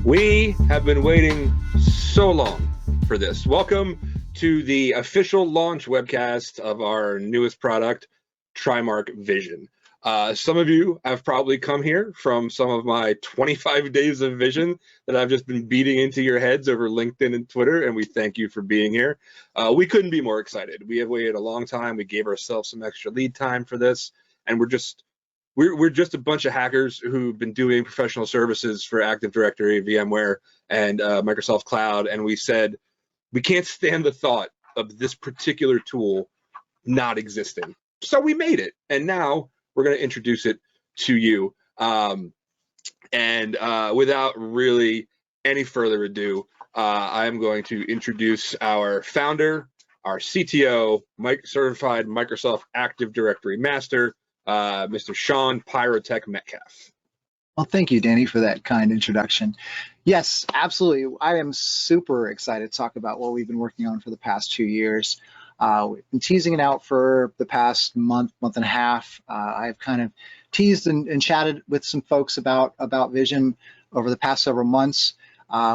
We have been waiting so long for this. Welcome to the official launch webcast of our newest product, Trimarc Vision. Some of you have probably come here from some of my 25 days of vision that I've just been beating into your heads over LinkedIn and Twitter, and we thank you for being here. We couldn't be more excited. We have waited a long time. We gave ourselves some extra lead time for this, and we're just a bunch of hackers who've been doing professional services for Active Directory, VMware, and Microsoft Cloud, and we said we can't stand the thought of this particular tool not existing. So we made it, and now we're going to introduce it to you. Without really any further ado, I am going to introduce our founder, our CTO, certified Microsoft Active Directory Master, Mr. Sean Pyrotech Metcalf. Well, thank you, Danny, for that kind introduction. Yes, absolutely. I am super excited to talk about what we've been working on for the past 2 years. We've been teasing it out for the past month and a half. I've kind of teased and chatted with some folks about Vision over the past several months.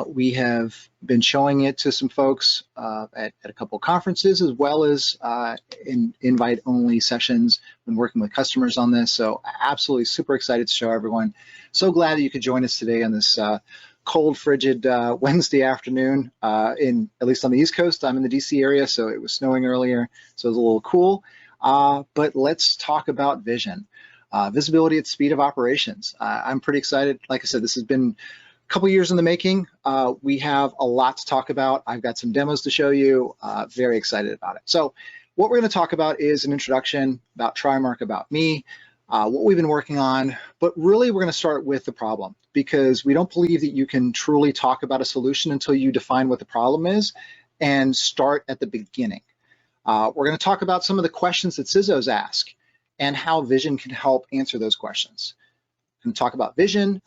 We have been showing it to some folks at a couple of conferences, as well as in invite-only sessions. Been working with customers on this, so absolutely super excited to show everyone. So glad that you could join us today on this cold, frigid Wednesday afternoon. At least on the East Coast, I'm in the DC area, so it was snowing earlier, so it was a little cool. But let's talk about Vision. Visibility at the speed of operations. I'm pretty excited. Like I said, this has been couple years in the making. We have a lot to talk about. I've got some demos to show you. Very excited about it. So what we're going to talk about is an introduction about Trimarc, about me, what we've been working on, but really we're going to start with the problem, because we don't believe that you can truly talk about a solution until you define what the problem is and start at the beginning. We're going to talk about some of the questions that CISOs ask and how Vision can help answer those questions. We're going to talk about Vision,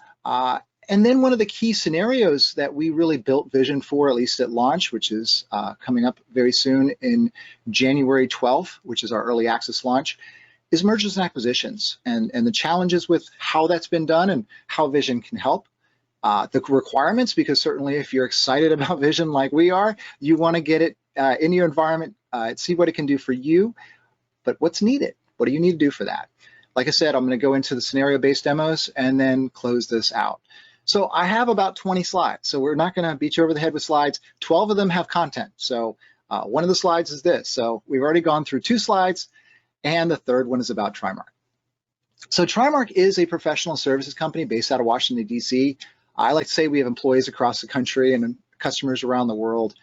and then one of the key scenarios that we really built Vision for, at least at launch, which is coming up very soon in January 12th, which is our early access launch, is mergers and acquisitions and the challenges with how that's been done and how Vision can help. The requirements, because certainly if you're excited about Vision like we are, you want to get it in your environment, see what it can do for you, but what's needed? What do you need to do for that? Like I said, I'm going to go into the scenario-based demos and then close this out. So I have about 20 slides, so we're not going to beat you over the head with slides. 12 of them have content, so one of the slides is this. So we've already gone through 2 slides, and the third one is about Trimarc. So Trimarc is a professional services company based out of Washington, D.C. I like to say we have employees across the country and customers around the world.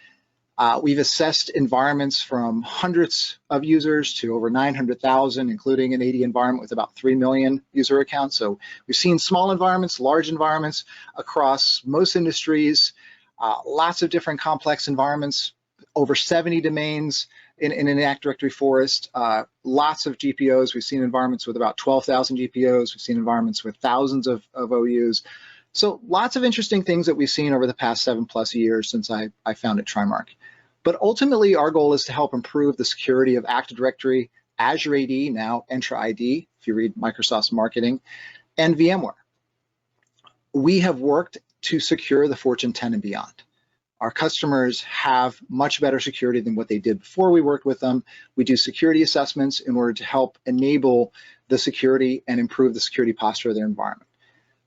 We've assessed environments from hundreds of users to over 900,000, including an AD environment with about 3 million user accounts. So we've seen small environments, large environments across most industries, lots of different complex environments, over 70 domains in an Active Directory forest, lots of GPOs. We've seen environments with about 12,000 GPOs. We've seen environments with thousands of OUs. So lots of interesting things that we've seen over the past 7+ years since I founded Trimarc. But ultimately, our goal is to help improve the security of Active Directory, AzureAD, now EntraID, if you read Microsoft's marketing, and VMware. We have worked to secure the Fortune 10 and beyond. Our customers have much better security than what they did before we worked with them. We do security assessments in order to help enable the security and improve the security posture of their environment.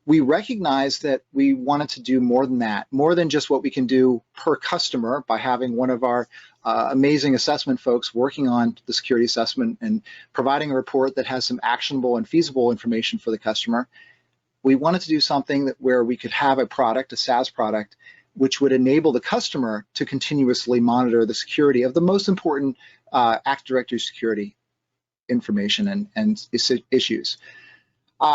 We recognize that we wanted to do more than that, more than just what we can do per customer by having one of our amazing assessment folks working on the security assessment and providing a report that has some actionable and feasible information for the customer. We wanted to do something where we could have a product, a SaaS product, which would enable the customer to continuously monitor the security of the most important Active Directory security information and issues.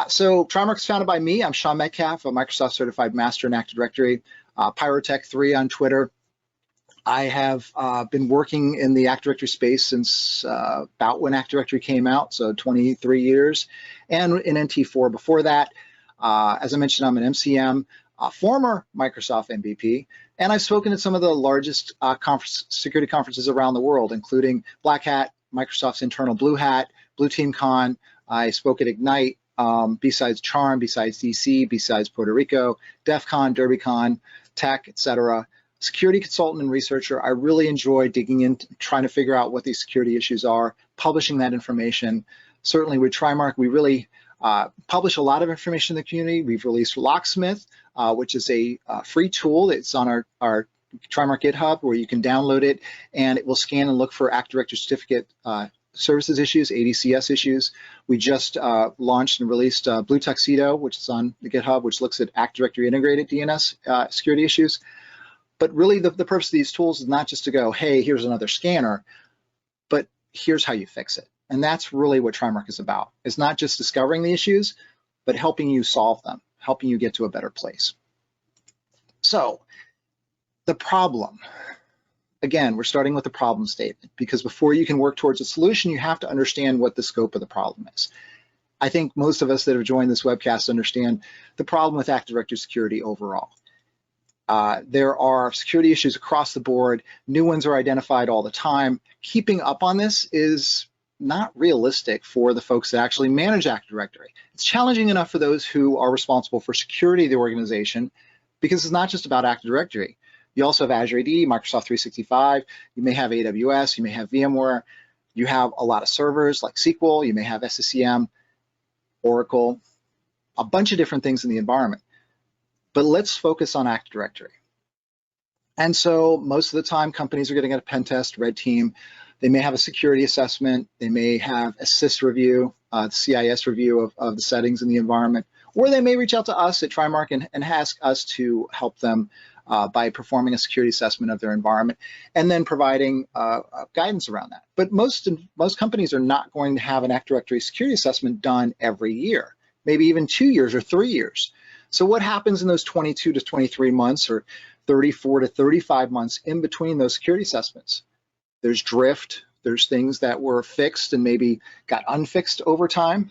So Trimarc is founded by me. I'm Sean Metcalf, a Microsoft Certified Master in Active Directory, Pyrotech3 on Twitter. I have been working in the Active Directory space since about when Active Directory came out, so 23 years, and in NT4 before that. As I mentioned, I'm an MCM, former Microsoft MVP, and I've spoken at some of the largest security conferences around the world, including Black Hat, Microsoft's internal Blue Hat, Blue Team Con. I spoke at Ignite, besides Charm, besides DC, besides Puerto Rico, DEF CON, DerbyCon, Tech, etc. Security consultant and researcher, I really enjoy digging in, trying to figure out what these security issues are, publishing that information. Certainly with Trimarc, we really publish a lot of information in the community. We've released Locksmith, which is a free tool. It's on our Trimarc GitHub where you can download it, and it will scan and look for Active Directory certificate services issues, ADCS issues. We just launched and released Blue Tuxedo, which is on the GitHub, which looks at Active Directory integrated DNS security issues. But really the purpose of these tools is not just to go, hey, here's another scanner, but here's how you fix it. And that's really what Trimarc is about. It's not just discovering the issues, but helping you solve them, helping you get to a better place. So the problem, again, we're starting with the problem statement, because before you can work towards a solution, you have to understand what the scope of the problem is. I think most of us that have joined this webcast understand the problem with Active Directory security overall. There are security issues across the board. New ones are identified all the time. Keeping up on this is not realistic for the folks that actually manage Active Directory. It's challenging enough for those who are responsible for security of the organization, because it's not just about Active Directory. You also have AzureAD, Microsoft 365, you may have AWS, you may have VMware, you have a lot of servers like SQL, you may have SCCM, Oracle, a bunch of different things in the environment. But let's focus on Active Directory. And so most of the time, companies are getting a pen test, red team. They may have a security assessment. They may have a CIS review, CIS review of the settings in the environment. Or they may reach out to us at Trimarc and ask us to help them by performing a security assessment of their environment and then providing guidance around that. But most companies are not going to have an Active Directory security assessment done every year, maybe even 2 years or 3 years. So what happens in those 22 to 23 months or 34 to 35 months in between those security assessments? There's drift, there's things that were fixed and maybe got unfixed over time.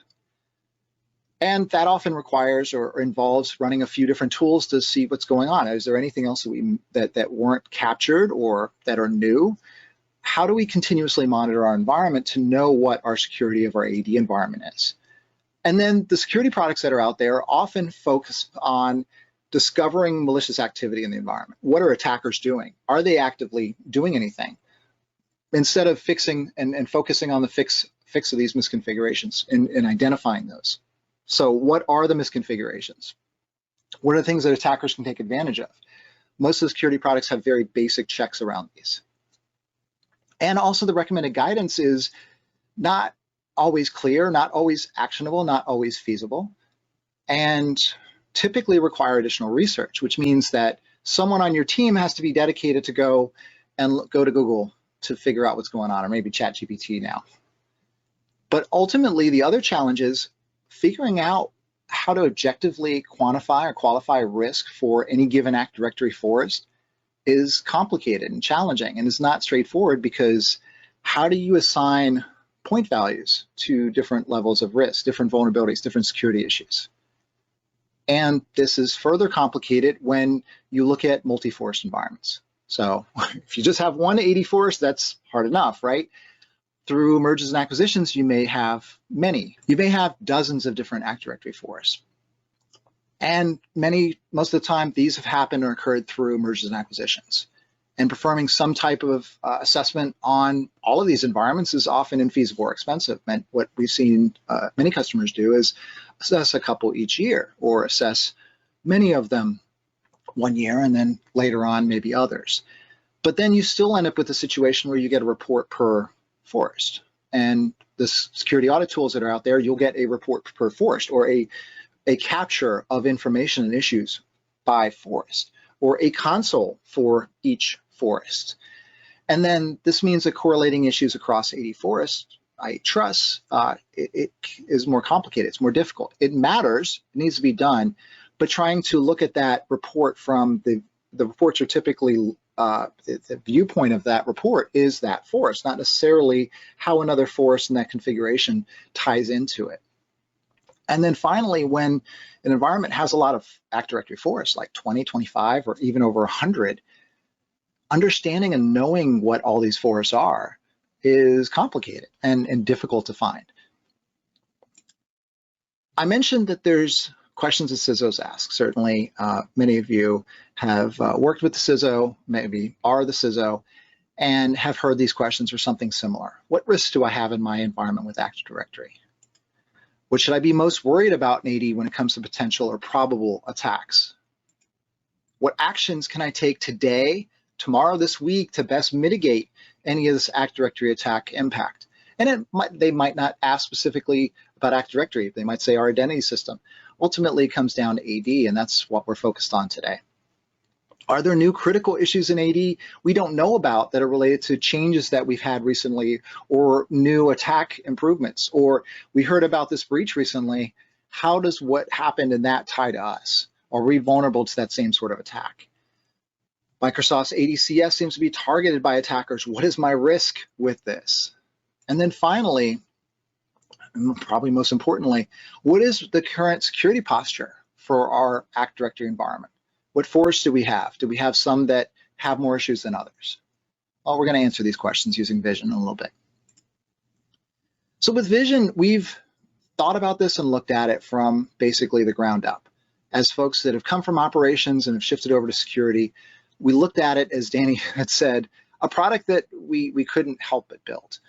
And that often requires or involves running a few different tools to see what's going on. Is there anything else that weren't captured or that are new? How do we continuously monitor our environment to know what our security of our AD environment is? And then the security products that are out there often focus on discovering malicious activity in the environment. What are attackers doing? Are they actively doing anything? Instead of fixing and focusing on the fix of these misconfigurations and identifying those. So what are the misconfigurations? What are the things that attackers can take advantage of? Most of the security products have very basic checks around these. And also the recommended guidance is not always clear, not always actionable, not always feasible, and typically require additional research, which means that someone on your team has to be dedicated to go to Google to figure out what's going on, or maybe ChatGPT now. But ultimately, the other challenge is figuring out how to objectively quantify or qualify risk for any given Active Directory forest is complicated and challenging, and is not straightforward, because how do you assign point values to different levels of risk, different vulnerabilities, different security issues? And this is further complicated when you look at multi-forest environments. So if you just have one AD forest, that's hard enough, right? Through mergers and acquisitions, you may have many. You may have dozens of different Active Directory forests. And most of the time, these have happened or occurred through mergers and acquisitions. And performing some type of assessment on all of these environments is often infeasible or expensive. And what we've seen many customers do is assess a couple each year, or assess many of them 1 year and then later on maybe others. But then you still end up with a situation where you get a report per forest. And the security audit tools that are out there, you'll get a report per forest, or a capture of information and issues by forest, or a console for each forest. And then this means that correlating issues across 80 forests, trusts, it is more complicated, it's more difficult. It matters, it needs to be done, but trying to look at that report from the reports are typically, the viewpoint of that report is that forest, not necessarily how another forest in that configuration ties into it. And then finally, when an environment has a lot of Active Directory forests, like 20, 25, or even over 100, understanding and knowing what all these forests are is complicated and difficult to find. I mentioned that there's questions that CISOs ask. Certainly, many of you have worked with the CISO, maybe are the CISO, and have heard these questions or something similar. What risks do I have in my environment with Active Directory? What should I be most worried about in AD when it comes to potential or probable attacks? What actions can I take today, tomorrow, this week to best mitigate any of this Active Directory attack impact? And they might not ask specifically about Active Directory. They might say our identity system. Ultimately, it comes down to AD, and that's what we're focused on today. Are there new critical issues in AD we don't know about that are related to changes that we've had recently, or new attack improvements? Or we heard about this breach recently. How does what happened in that tie to us? Are we vulnerable to that same sort of attack? Microsoft's ADCS seems to be targeted by attackers. What is my risk with this? And then finally, and probably most importantly, what is the current security posture for our Active Directory environment? What forests do we have? Do we have some that have more issues than others? Well, we're going to answer these questions using Vision in a little bit. So with Vision, we've thought about this and looked at it from basically the ground up. As folks that have come from operations and have shifted over to security, we looked at it, as Danny had said, a product that we couldn't help but build.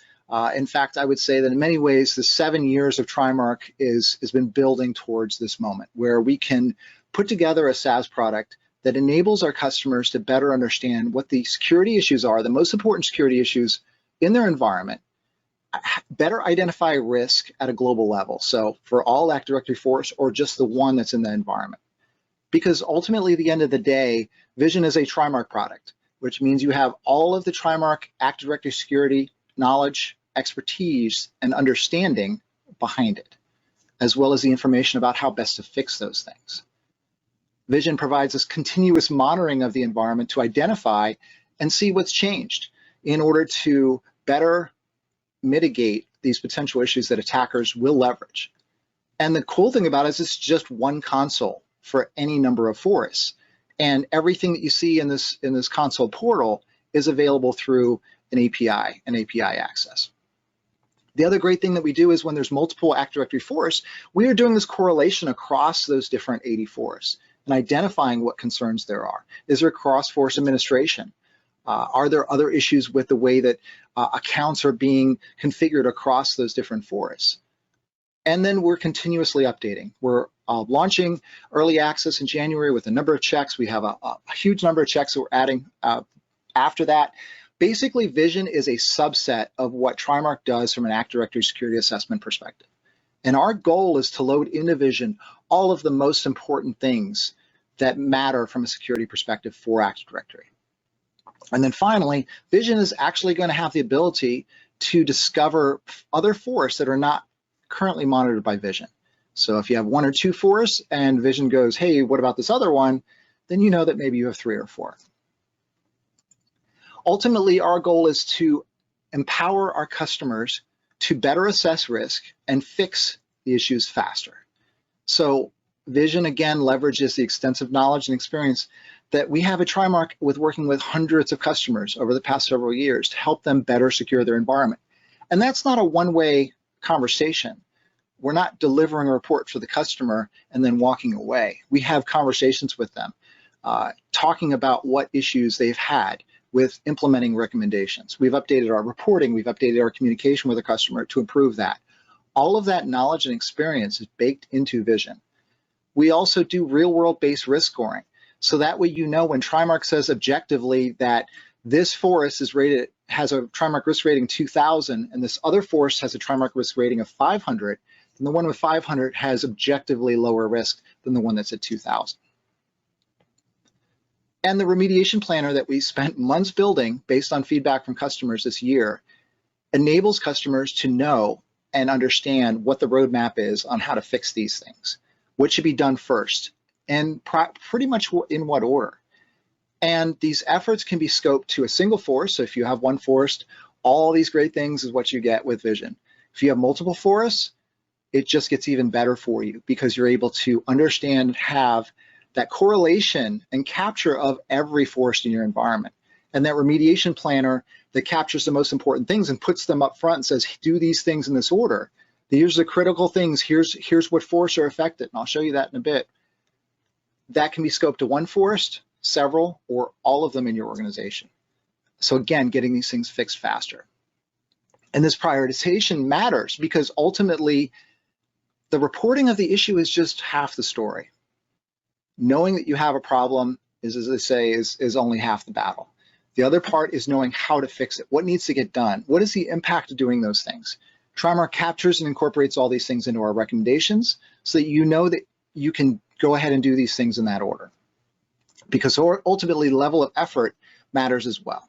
In fact, I would say that in many ways, the 7 years of Trimarc has been building towards this moment where we can put together a SaaS product that enables our customers to better understand what the security issues are, the most important security issues in their environment, better identify risk at a global level. So for all Active Directory force or just the one that's in the environment. Because ultimately, at the end of the day, Vision is a Trimarc product, which means you have all of the Trimarc Active Directory security knowledge, expertise, and understanding behind it, as well as the information about how best to fix those things. Vision provides us continuous monitoring of the environment to identify and see what's changed in order to better mitigate these potential issues that attackers will leverage. And the cool thing about it is it's just one console for any number of forests. And everything that you see in this console portal is available through an API access. The other great thing that we do is when there's multiple Active Directory forests, we are doing this correlation across those different AD forests and identifying what concerns there are. Is there cross-forest administration? Are there other issues with the way that accounts are being configured across those different forests? And then we're continuously updating. We're launching early access in January with a number of checks. We have a huge number of checks that we're adding after that. Basically, Vision is a subset of what Trimarc does from an Active Directory security assessment perspective. And our goal is to load into Vision all of the most important things that matter from a security perspective for Active Directory. And then finally, Vision is actually going to have the ability to discover other forests that are not currently monitored by Vision. So if you have 1 or 2 forests and Vision goes, hey, what about this other one? Then you know that maybe you have 3 or 4. Ultimately, our goal is to empower our customers to better assess risk and fix the issues faster. So Vision, again, leverages the extensive knowledge and experience that we have at Trimarc with working with hundreds of customers over the past several years to help them better secure their environment. And that's not a one-way conversation. We're not delivering a report for the customer and then walking away. We have conversations with them, talking about what issues they've had with implementing recommendations. We've updated our reporting, we've updated our communication with the customer to improve that. All of that knowledge and experience is baked into Vision. We also do real-world based risk scoring. So that way you know when Trimarc says objectively that this forest has a Trimarc risk rating 2000 and this other forest has a Trimarc risk rating of 500, then the one with 500 has objectively lower risk than the one that's at 2000. And the remediation planner that we spent months building based on feedback from customers this year enables customers to know and understand what the roadmap is on how to fix these things, what should be done first, and pretty much in what order. And these efforts can be scoped to a single forest. So if you have one forest, all these great things is what you get with Vision. If you have multiple forests, it just gets even better for you because you're able to understand, have that correlation and capture of every forest in your environment. And that remediation planner that captures the most important things and puts them up front and says, do these things in this order, These are the critical things. Here's what forests are affected, and I'll show you that in a bit. That can be scoped to one forest, several, or all of them in your organization. So again, getting these things fixed faster. And this prioritization matters because ultimately the reporting of the issue is just half the story. Knowing that you have a problem is, as I say, is only half the battle. The other part is knowing how to fix it. What needs to get done? What is the impact of doing those things? Trimarc captures and incorporates all these things into our recommendations so that you know that you can go ahead and do these things in that order. Because ultimately, the level of effort matters as well.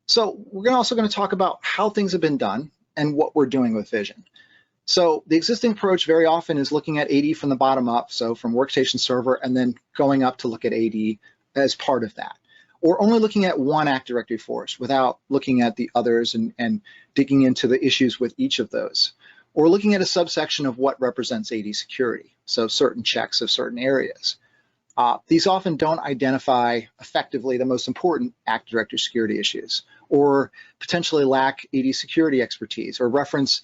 So we're also going to talk about how things have been done and what we're doing with Vision. So the existing approach very often is looking at AD from the bottom up, so from workstation server, and then going up to look at AD as part of that. Or only looking at one Active Directory forest without looking at the others and digging into the issues with each of those. Or looking at a subsection of what represents AD security, so certain checks of certain areas. These often don't identify effectively the most important Active Directory security issues, or potentially lack AD security expertise, or reference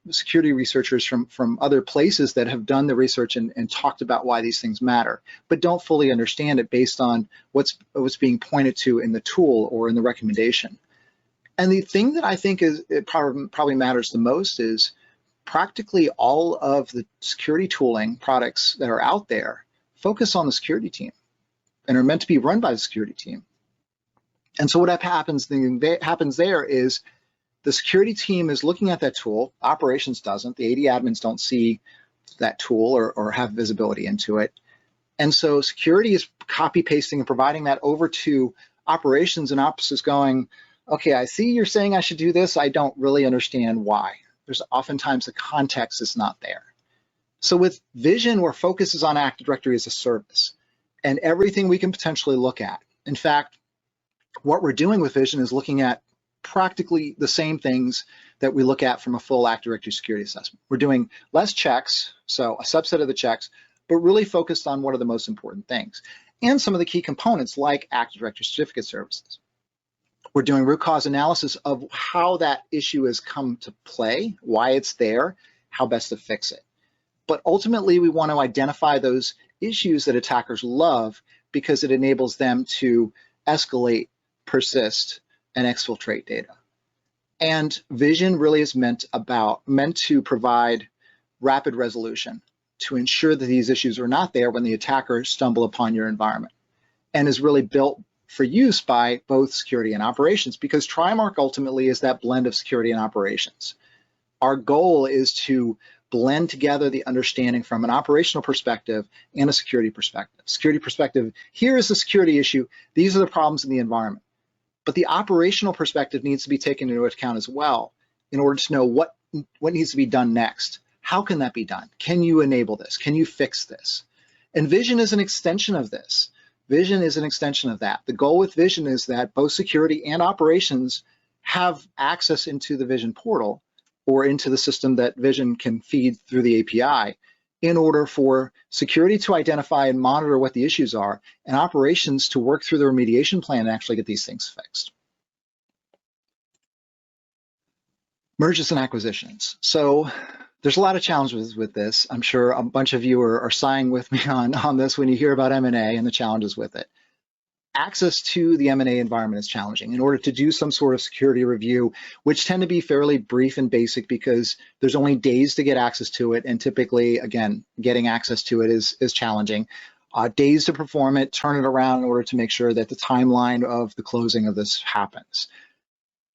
security researchers from other places that have done the research and talked about why these things matter, but don't fully understand it based on what's being pointed to in the tool or in the recommendation. And the thing that I think it probably matters the most is practically all of the security tooling products that are out there focus on the security team and are meant to be run by the security team. And so what happens there is the security team is looking at that tool, operations doesn't, the AD admins don't see that tool or have visibility into it. And so security is copy pasting and providing that over to operations, and ops is going, okay, I see you're saying I should do this, I don't really understand why. There's oftentimes the context is not there. So with Vision, where focus is on Active Directory as a service and everything we can potentially look at. In fact, what we're doing with Vision is looking at practically the same things that we look at from a full Active Directory security assessment. We're doing less checks, so a subset of the checks, but really focused on what are the most important things and some of the key components like Active Directory certificate services. We're doing root cause analysis of how that issue has come to play, why it's there, how best to fix it. But ultimately, we want to identify those issues that attackers love because it enables them to escalate, persist, and exfiltrate data. And Vision really is meant to provide rapid resolution to ensure that these issues are not there when the attackers stumble upon your environment, and is really built for use by both security and operations, because Trimarc ultimately is that blend of security and operations. Our goal is to blend together the understanding from an operational perspective and a security perspective. Security perspective, here is the security issue, these are the problems in the environment. But the operational perspective needs to be taken into account as well in order to know what needs to be done next. How can that be done? Can you enable this? Can you fix this? And Vision is an extension of this. Vision is an extension of that. The goal with Vision is that both security and operations have access into the Vision portal or into the system that Vision can feed through the API in order for security to identify and monitor what the issues are, and operations to work through the remediation plan and actually get these things fixed. Mergers and acquisitions. So there's a lot of challenges with this. I'm sure a bunch of you are sighing with me on this when you hear about M&A and the challenges with it. Access to the M&A environment is challenging. In order to do some sort of security review, which tend to be fairly brief and basic because there's only days to get access to it, and typically, again, getting access to it is challenging. Days to perform it, turn it around in order to make sure that the timeline of the closing of this happens.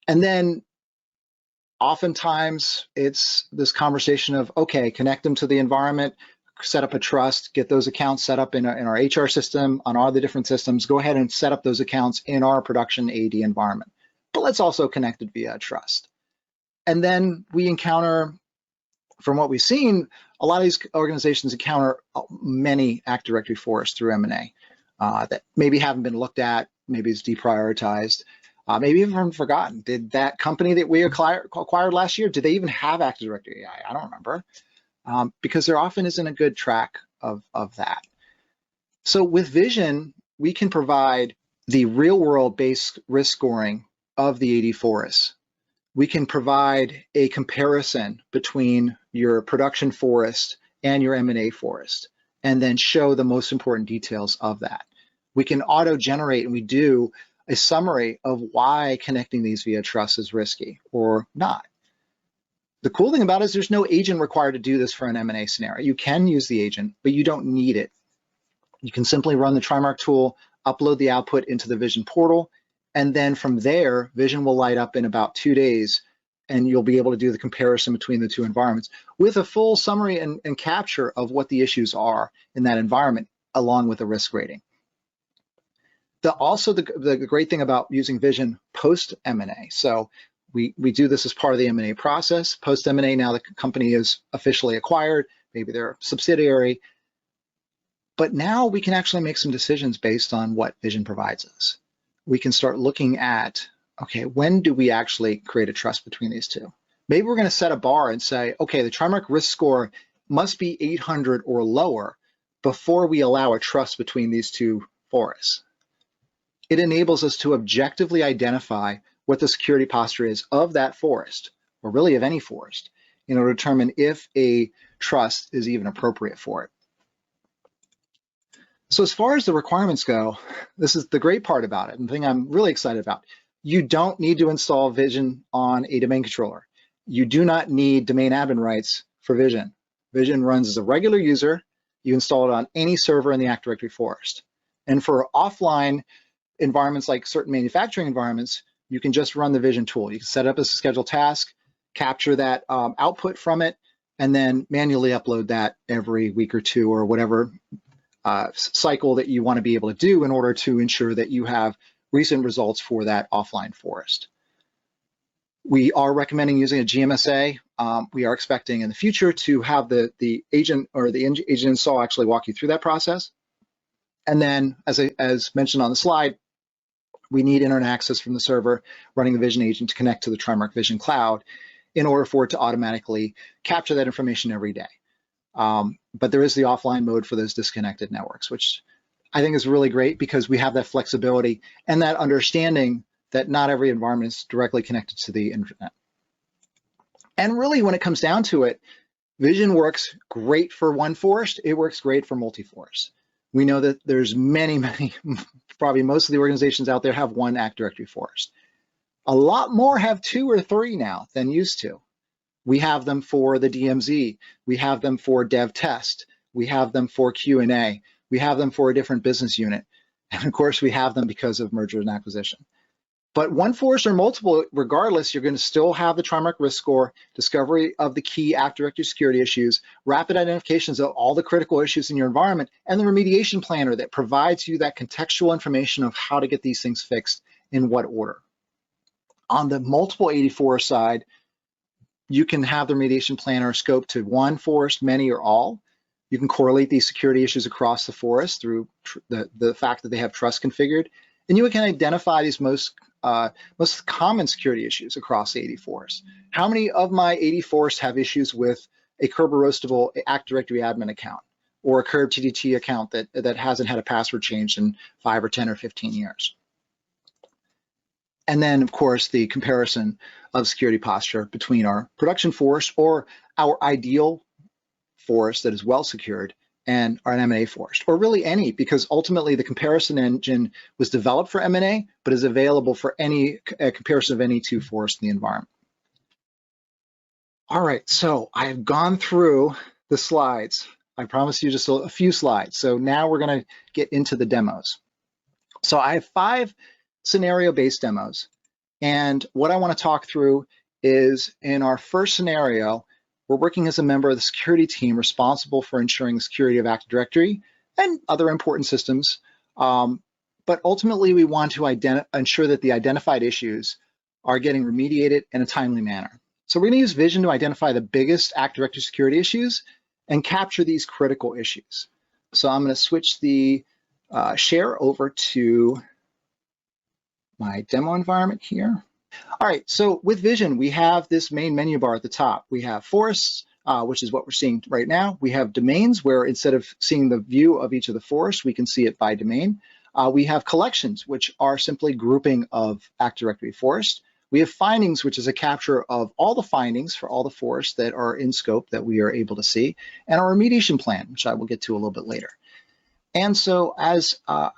And then oftentimes it's this conversation of, okay, connect them to the environment, set up a trust, get those accounts set up in our HR system, on all the different systems, go ahead and set up those accounts in our production AD environment. But let's also connect it via trust. And then we encounter, from what we've seen, a lot of these organizations encounter many Active Directory forests through M&A that maybe haven't been looked at, maybe it's deprioritized, maybe even forgotten. Did that company that we acquired last year, did they even have Active Directory AI? I don't remember. Because there often isn't a good track of that. So with Vision, we can provide the real world based risk scoring of the AD forests we can provide a comparison between your production forest and your M&A forest, and then show the most important details of that. We can auto-generate, and we do, a summary of why connecting these via trust is risky or not. The cool thing about it is there's no agent required to do this for an M&A scenario. You can use the agent, but you don't need it. You can simply run the Trimarc tool, upload the output into the Vision portal, and then from there, Vision will light up in about 2 days, and you'll be able to do the comparison between the two environments with a full summary and capture of what the issues are in that environment, along with a risk rating. Also, the great thing about using Vision post M&A, so we do this as part of the M&A process. Post M&A, now the company is officially acquired, maybe they're a subsidiary, but now we can actually make some decisions based on what Vision provides us. We can start looking at, okay, when do we actually create a trust between these two? Maybe we're going to set a bar and say, okay, the Trimarc risk score must be 800 or lower before we allow a trust between these two forests. It enables us to objectively identify what the security posture is of that forest, or really of any forest, in order to determine if a trust is even appropriate for it. So as far as the requirements go, this is the great part about it, and the thing I'm really excited about. You don't need to install Vision on a domain controller. You do not need domain admin rights for Vision. Vision runs as a regular user. You install it on any server in the Active Directory forest. And for offline environments like certain manufacturing environments, you can just run the Vision tool. You can set it up as a scheduled task, capture that output from it, and then manually upload that every week or two or whatever cycle that you want to be able to do in order to ensure that you have recent results for that offline forest. We are recommending using a GMSA. We are expecting in the future to have the agent or the agent install actually walk you through that process. And then, as mentioned on the slide, we need internet access from the server running the Vision agent to connect to the Trimarc Vision cloud in order for it to automatically capture that information every day. But there is the offline mode for those disconnected networks, which I think is really great because we have that flexibility and that understanding that not every environment is directly connected to the internet. And really, when it comes down to it, Vision works great for one forest. It works great for multi-forest. We know that there's many, probably most of the organizations out there have one Active Directory forest. A lot more have 2 or 3 now than used to. We have them for the DMZ. We have them for dev test. We have them for Q&A. We have them for a different business unit. And of course, we have them because of merger and acquisition. But one forest or multiple, regardless, you're going to still have the Trimarc risk score, discovery of the key Active Directory security issues, rapid identifications of all the critical issues in your environment, and the remediation planner that provides you that contextual information of how to get these things fixed in what order. On the multiple 84 side, you can have the remediation planner scope to one forest, many, or all. You can correlate these security issues across the forest through the fact that they have trust configured, and you can identify these most common security issues across the 80 forests. How many of my 80 forests have issues with a Kerber roastable Active Directory admin account or a Kerb TDT account that hasn't had a password changed in 5 or 10 or 15 years? And then, of course, the comparison of security posture between our production forest or our ideal forest that is well secured and our M&A forest, or really any, because ultimately the comparison engine was developed for M&A, but is available for any comparison of any 2 forests in the environment. All right, so I have gone through the slides. I promised you just a few slides. So now we're going to get into the demos. So I have 5 scenario-based demos. And what I want to talk through is in our first scenario, we're working as a member of the security team responsible for ensuring the security of Active Directory and other important systems. But ultimately, we want to ensure that the identified issues are getting remediated in a timely manner. So we're going to use Vision to identify the biggest Active Directory security issues and capture these critical issues. So I'm going to switch the share over to my demo environment here. All right, so with Vision, we have this main menu bar at the top. We have forests, which is what we're seeing right now. We have domains, where instead of seeing the view of each of the forests, we can see it by domain. We have collections, which are simply grouping of Active Directory forests. We have findings, which is a capture of all the findings for all the forests that are in scope that we are able to see, and our remediation plan, which I will get to a little bit later. And so as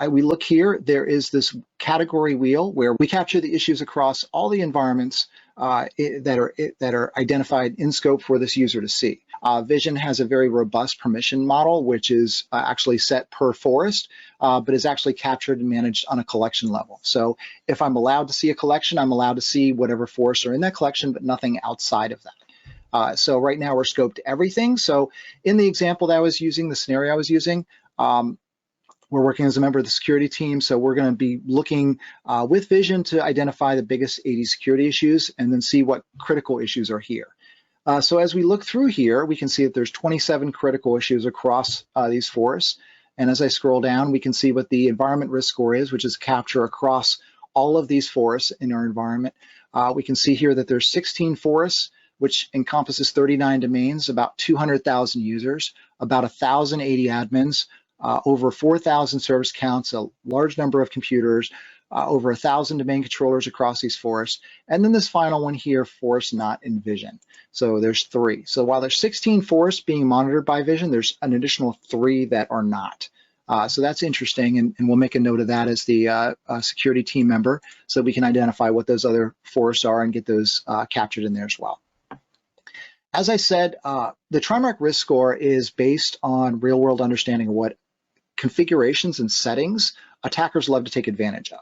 we look here, there is this category wheel where we capture the issues across all the environments that are identified in scope for this user to see. Vision has a very robust permission model, which is actually set per forest, but is actually captured and managed on a collection level. So if I'm allowed to see a collection, I'm allowed to see whatever forests are in that collection, but nothing outside of that. So right now we're scoped to everything. So in the example that I was using, the scenario I was using, we're working as a member of the security team, so we're going to be looking with Vision to identify the biggest AD security issues and then see what critical issues are here. So as we look through here, we can see that there's 27 critical issues across these forests. And as I scroll down, we can see what the environment risk score is, which is capture across all of these forests in our environment. We can see here that there's 16 forests, which encompasses 39 domains, about 200,000 users, about 1,080 admins, over 4,000 service counts, a large number of computers, over 1,000 domain controllers across these forests. And then this final one here, forests not in Vision. So there's 3. So while there's 16 forests being monitored by Vision, there's an additional 3 that are not. So that's interesting, and we'll make a note of that as the security team member so we can identify what those other forests are and get those captured in there as well. As I said, the Trimarc risk score is based on real-world understanding of what configurations and settings attackers love to take advantage of.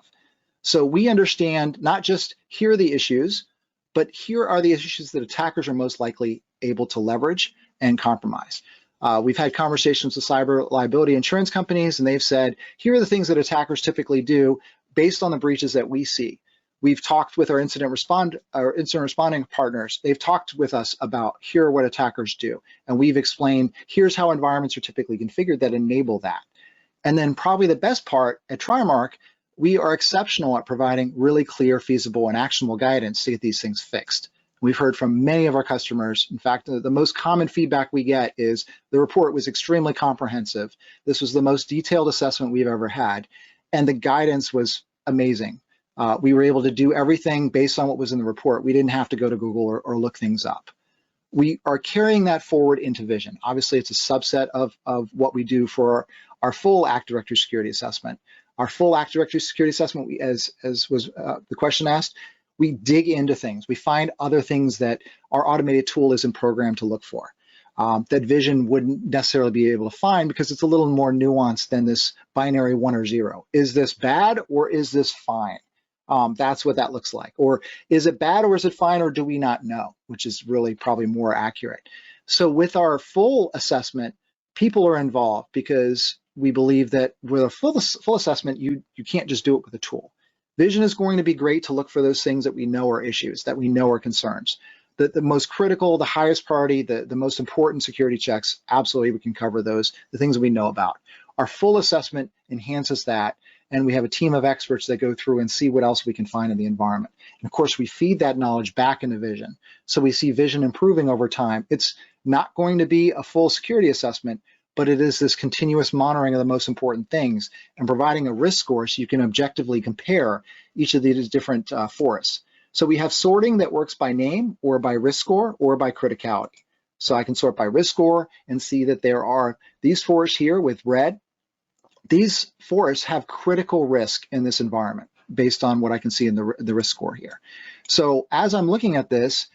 So we understand not just here are the issues, but here are the issues that attackers are most likely able to leverage and compromise. We've had conversations with cyber liability insurance companies, and they've said, here are the things that attackers typically do based on the breaches that we see. We've talked with our incident responding partners. They've talked with us about here are what attackers do. And we've explained, here's how environments are typically configured that enable that. And then probably the best part at Trimarc, we are exceptional at providing really clear, feasible, and actionable guidance to get these things fixed. We've heard from many of our customers. In fact, the most common feedback we get is the report was extremely comprehensive. This was the most detailed assessment we've ever had. And the guidance was amazing. We were able to do everything based on what was in the report. We didn't have to go to Google or look things up. We are carrying that forward into Vision. Obviously, it's a subset of what we do for our full Active Directory security assessment. Our full Active Directory security assessment, as was the question asked, we dig into things. We find other things that our automated tool isn't programmed to look for, that Vision wouldn't necessarily be able to find because it's a little more nuanced than this binary 1 or 0. Is this bad or is this fine? That's what that looks like. Or is it bad or is it fine or do we not know, which is really probably more accurate. So with our full assessment, people are involved because we believe that with a full assessment, you can't just do it with a tool. Vision is going to be great to look for those things that we know are issues, that we know are concerns. The most critical, the highest priority, the most important security checks, absolutely we can cover those, the things that we know about. Our full assessment enhances that, and we have a team of experts that go through and see what else we can find in the environment. And of course, we feed that knowledge back into Vision. So we see Vision improving over time. It's not going to be a full security assessment, but it is this continuous monitoring of the most important things and providing a risk score so you can objectively compare each of these different forests. So we have sorting that works by name or by risk score or by criticality. So I can sort by risk score and see that there are these forests here with red. These forests have critical risk in this environment based on what I can see in the risk score here. So as I'm looking at this,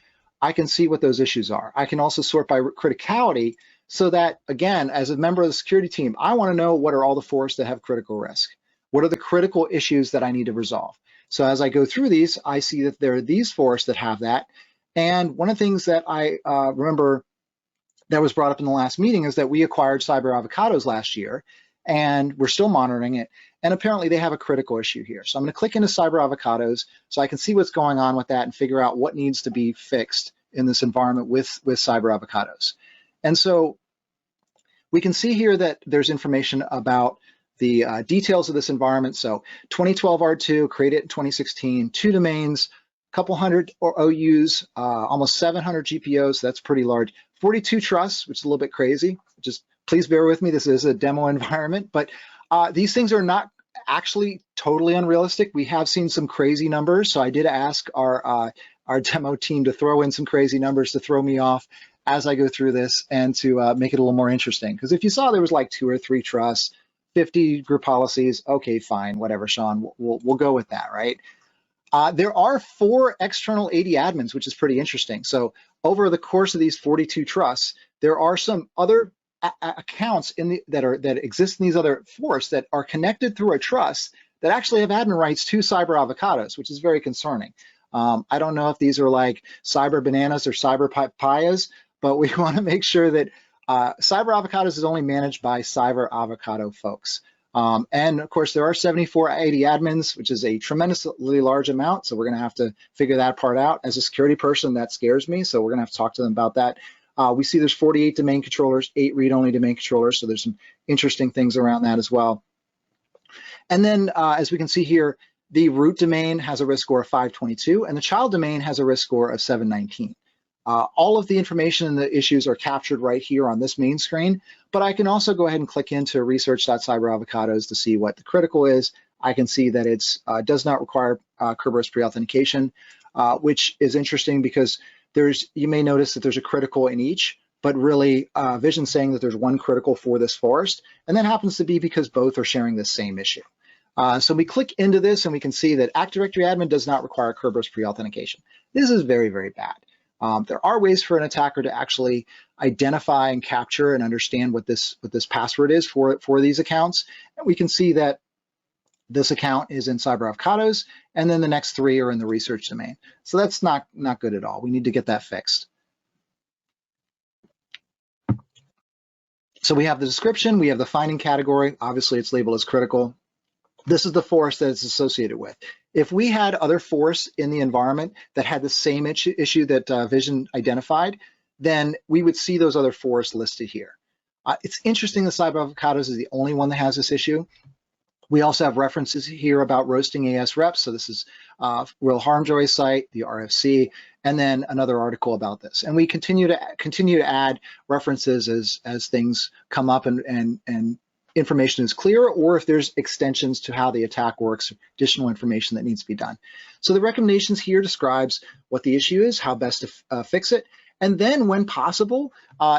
I can see what those issues are. I can also sort by criticality so that, again, as a member of the security team, I want to know what are all the forests that have critical risk. What are the critical issues that I need to resolve? So as I go through these, I see that there are these forests that have that. And one of the things that I remember that was brought up in the last meeting is that we acquired Cyber Avocados last year, and we're still monitoring it. And apparently they have a critical issue here. So I'm going to click into Cyber Avocados so I can see what's going on with that and figure out what needs to be fixed in this environment with Cyber Avocados. And so we can see here that there's information about the details of this environment. So 2012 R2, created in 2016, 2 domains, a couple hundred OUs, almost 700 GPOs, so that's pretty large, 42 trusts, which is a little bit crazy. Just please bear with me, this is a demo environment, but these things are not actually totally unrealistic. We have seen some crazy numbers, so I did ask our demo team to throw in some crazy numbers to throw me off as I go through this and to make it a little more interesting. Because if you saw there was like 2 or 3 trusts, 50 group policies, okay, fine, whatever, Sean, we'll go with that, right? There are 4 external AD admins, which is pretty interesting. So over the course of these 42 trusts, there are some other accounts that exist in these other forests that are connected through a trust that actually have admin rights to cyber avocados, which is very concerning. I don't know if these are like cyber bananas or cyber papayas, but we want to make sure that cyber avocados is only managed by cyber avocado folks. And of course, there are 74 AD admins, which is a tremendously large amount. So we're going to have to figure that part out. As a security person, that scares me. So we're going to have to talk to them about that. We see there's 48 domain controllers, 8 read-only domain controllers. So there's some interesting things around that as well. And then as we can see here, the root domain has a risk score of 522, and the child domain has a risk score of 719. All of the information and the issues are captured right here on this main screen, but I can also go ahead and click into research.cyberavocados to see what the critical is. I can see that it does not require Kerberos pre-authentication, which is interesting because you may notice that there's a critical in each, but really Vision's saying that there's one critical for this forest, and that happens to be because both are sharing the same issue. So we click into this and we can see that Active Directory admin does not require Kerberos pre-authentication. This is very, very bad. There are ways for an attacker to actually identify and capture and understand what this password is for these accounts. And we can see that this account is in cyber avocados, and then the next 3 are in the research domain. So that's not good at all. We need to get that fixed. So we have the description, we have the finding category. Obviously, it's labeled as critical. This is the forest that it's associated with. If we had other forests in the environment that had the same issue that Vision identified, then we would see those other forests listed here. It's interesting that cyber avocados is the only one that has this issue. We also have references here about roasting AS reps. So this is Real Harmjoy's site, the RFC, and then another article about this. And we continue to add references as things come up and information is clear, or if there's extensions to how the attack works, additional information that needs to be done. So the recommendations here describes what the issue is, how best to fix it, and then when possible,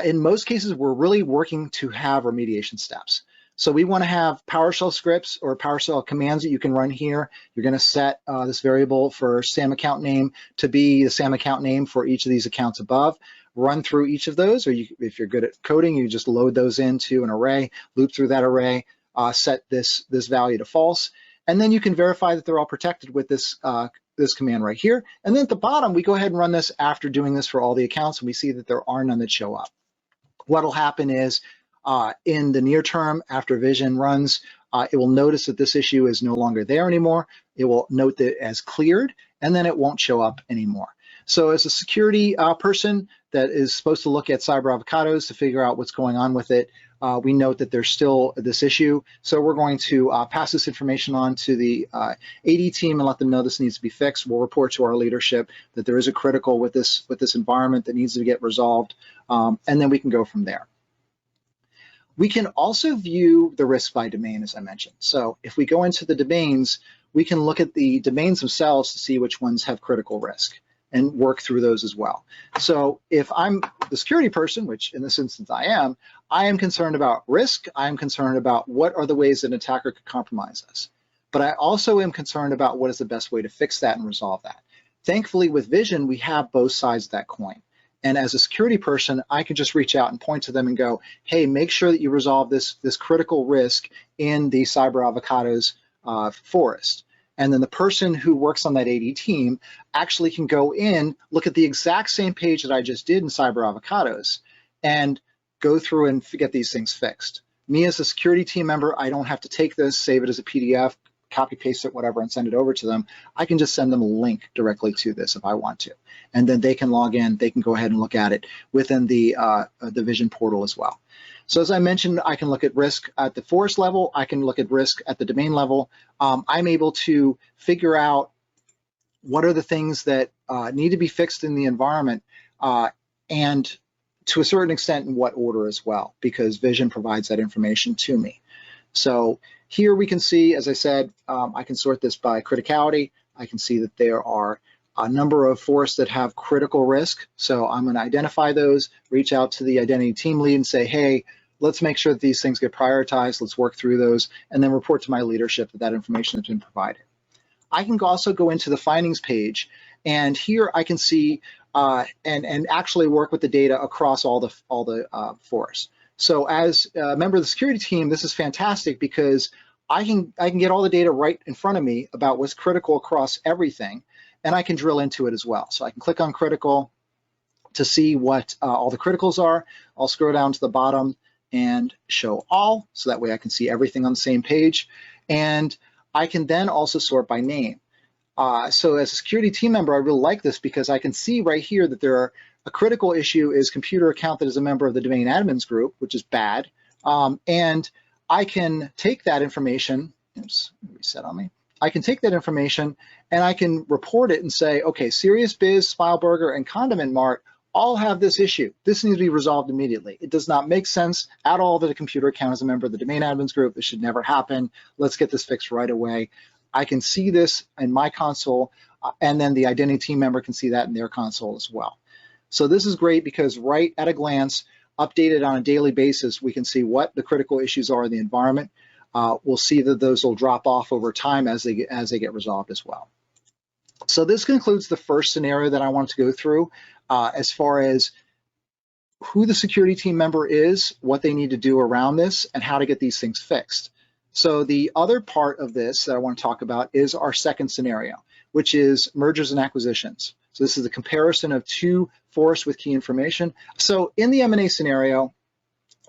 in most cases, we're really working to have remediation steps. So we want to have PowerShell scripts or PowerShell commands that you can run here. You're going to set this variable for SAM account name to be the SAM account name for each of these accounts above. Run through each of those, or if you're good at coding, you just load those into an array, loop through that array, set this value to false, and then you can verify that they're all protected with this command right here. And then at the bottom, we go ahead and run this after doing this for all the accounts, and we see that there are none that show up. What'll happen is in the near term, after Vision runs, it will notice that this issue is no longer there anymore. It will note that as cleared, and then it won't show up anymore. So as a security person that is supposed to look at cyber avocados to figure out what's going on with it, we note that there's still this issue. So we're going to pass this information on to the AD team and let them know this needs to be fixed. We'll report to our leadership that there is a critical with this environment that needs to get resolved, and then we can go from there. We can also view the risk by domain, as I mentioned. So if we go into the domains, we can look at the domains themselves to see which ones have critical risk and work through those as well. So if I'm the security person, which in this instance I am concerned about risk. I am concerned about what are the ways that an attacker could compromise us. But I also am concerned about what is the best way to fix that and resolve that. Thankfully, with Vision, we have both sides of that coin. And as a security person, I can just reach out and point to them and go, hey, make sure that you resolve this critical risk in the cyber avocados forest. And then the person who works on that AD team actually can go in, look at the exact same page that I just did in cyber avocados, and go through and get these things fixed. Me as a security team member, I don't have to take this, save it as a PDF, copy paste it, whatever, and send it over to them. I can just send them a link directly to this if I want to. And then they can log in, they can go ahead and look at it within the Vision portal as well. So as I mentioned, I can look at risk at the forest level. I can look at risk at the domain level. I'm able to figure out what are the things that need to be fixed in the environment, and to a certain extent in what order as well, because Vision provides that information to me. So here we can see, as I said, I can sort this by criticality. I can see that there are a number of forests that have critical risk. So I'm going to identify those, reach out to the identity team lead and say, hey, let's make sure that these things get prioritized. Let's work through those and then report to my leadership that that information has been provided. I can also go into the findings page, and here I can see and actually work with the data across all the forests. So as a member of the security team, this is fantastic because I can get all the data right in front of me about what's critical across everything, and I can drill into it as well. So I can click on critical to see what all the criticals are. I'll scroll down to the bottom and show all, so that way I can see everything on the same page. And I can then also sort by name. So as a security team member, I really like this because I can see right here that there are a critical issue is computer account that is a member of the domain admins group, which is bad. And I can take that information, oops, reset on me. I can take that information and I can report it and say, okay, Serious Biz, Smileburger, and Condiment Mart all have this issue. This needs to be resolved immediately. It does not make sense at all that a computer account is a member of the domain admins group. This should never happen. Let's get this fixed right away. I can see this in my console, and then the identity team member can see that in their console as well. So this is great because right at a glance, updated on a daily basis, we can see what the critical issues are in the environment. We'll see that those will drop off over time as they get resolved as well. So this concludes the first scenario that I want to go through as far as who the security team member is, what they need to do around this, and how to get these things fixed. So the other part of this that I want to talk about is our second scenario, which is mergers and acquisitions. So this is the comparison of two forests with key information. So in the M&A scenario,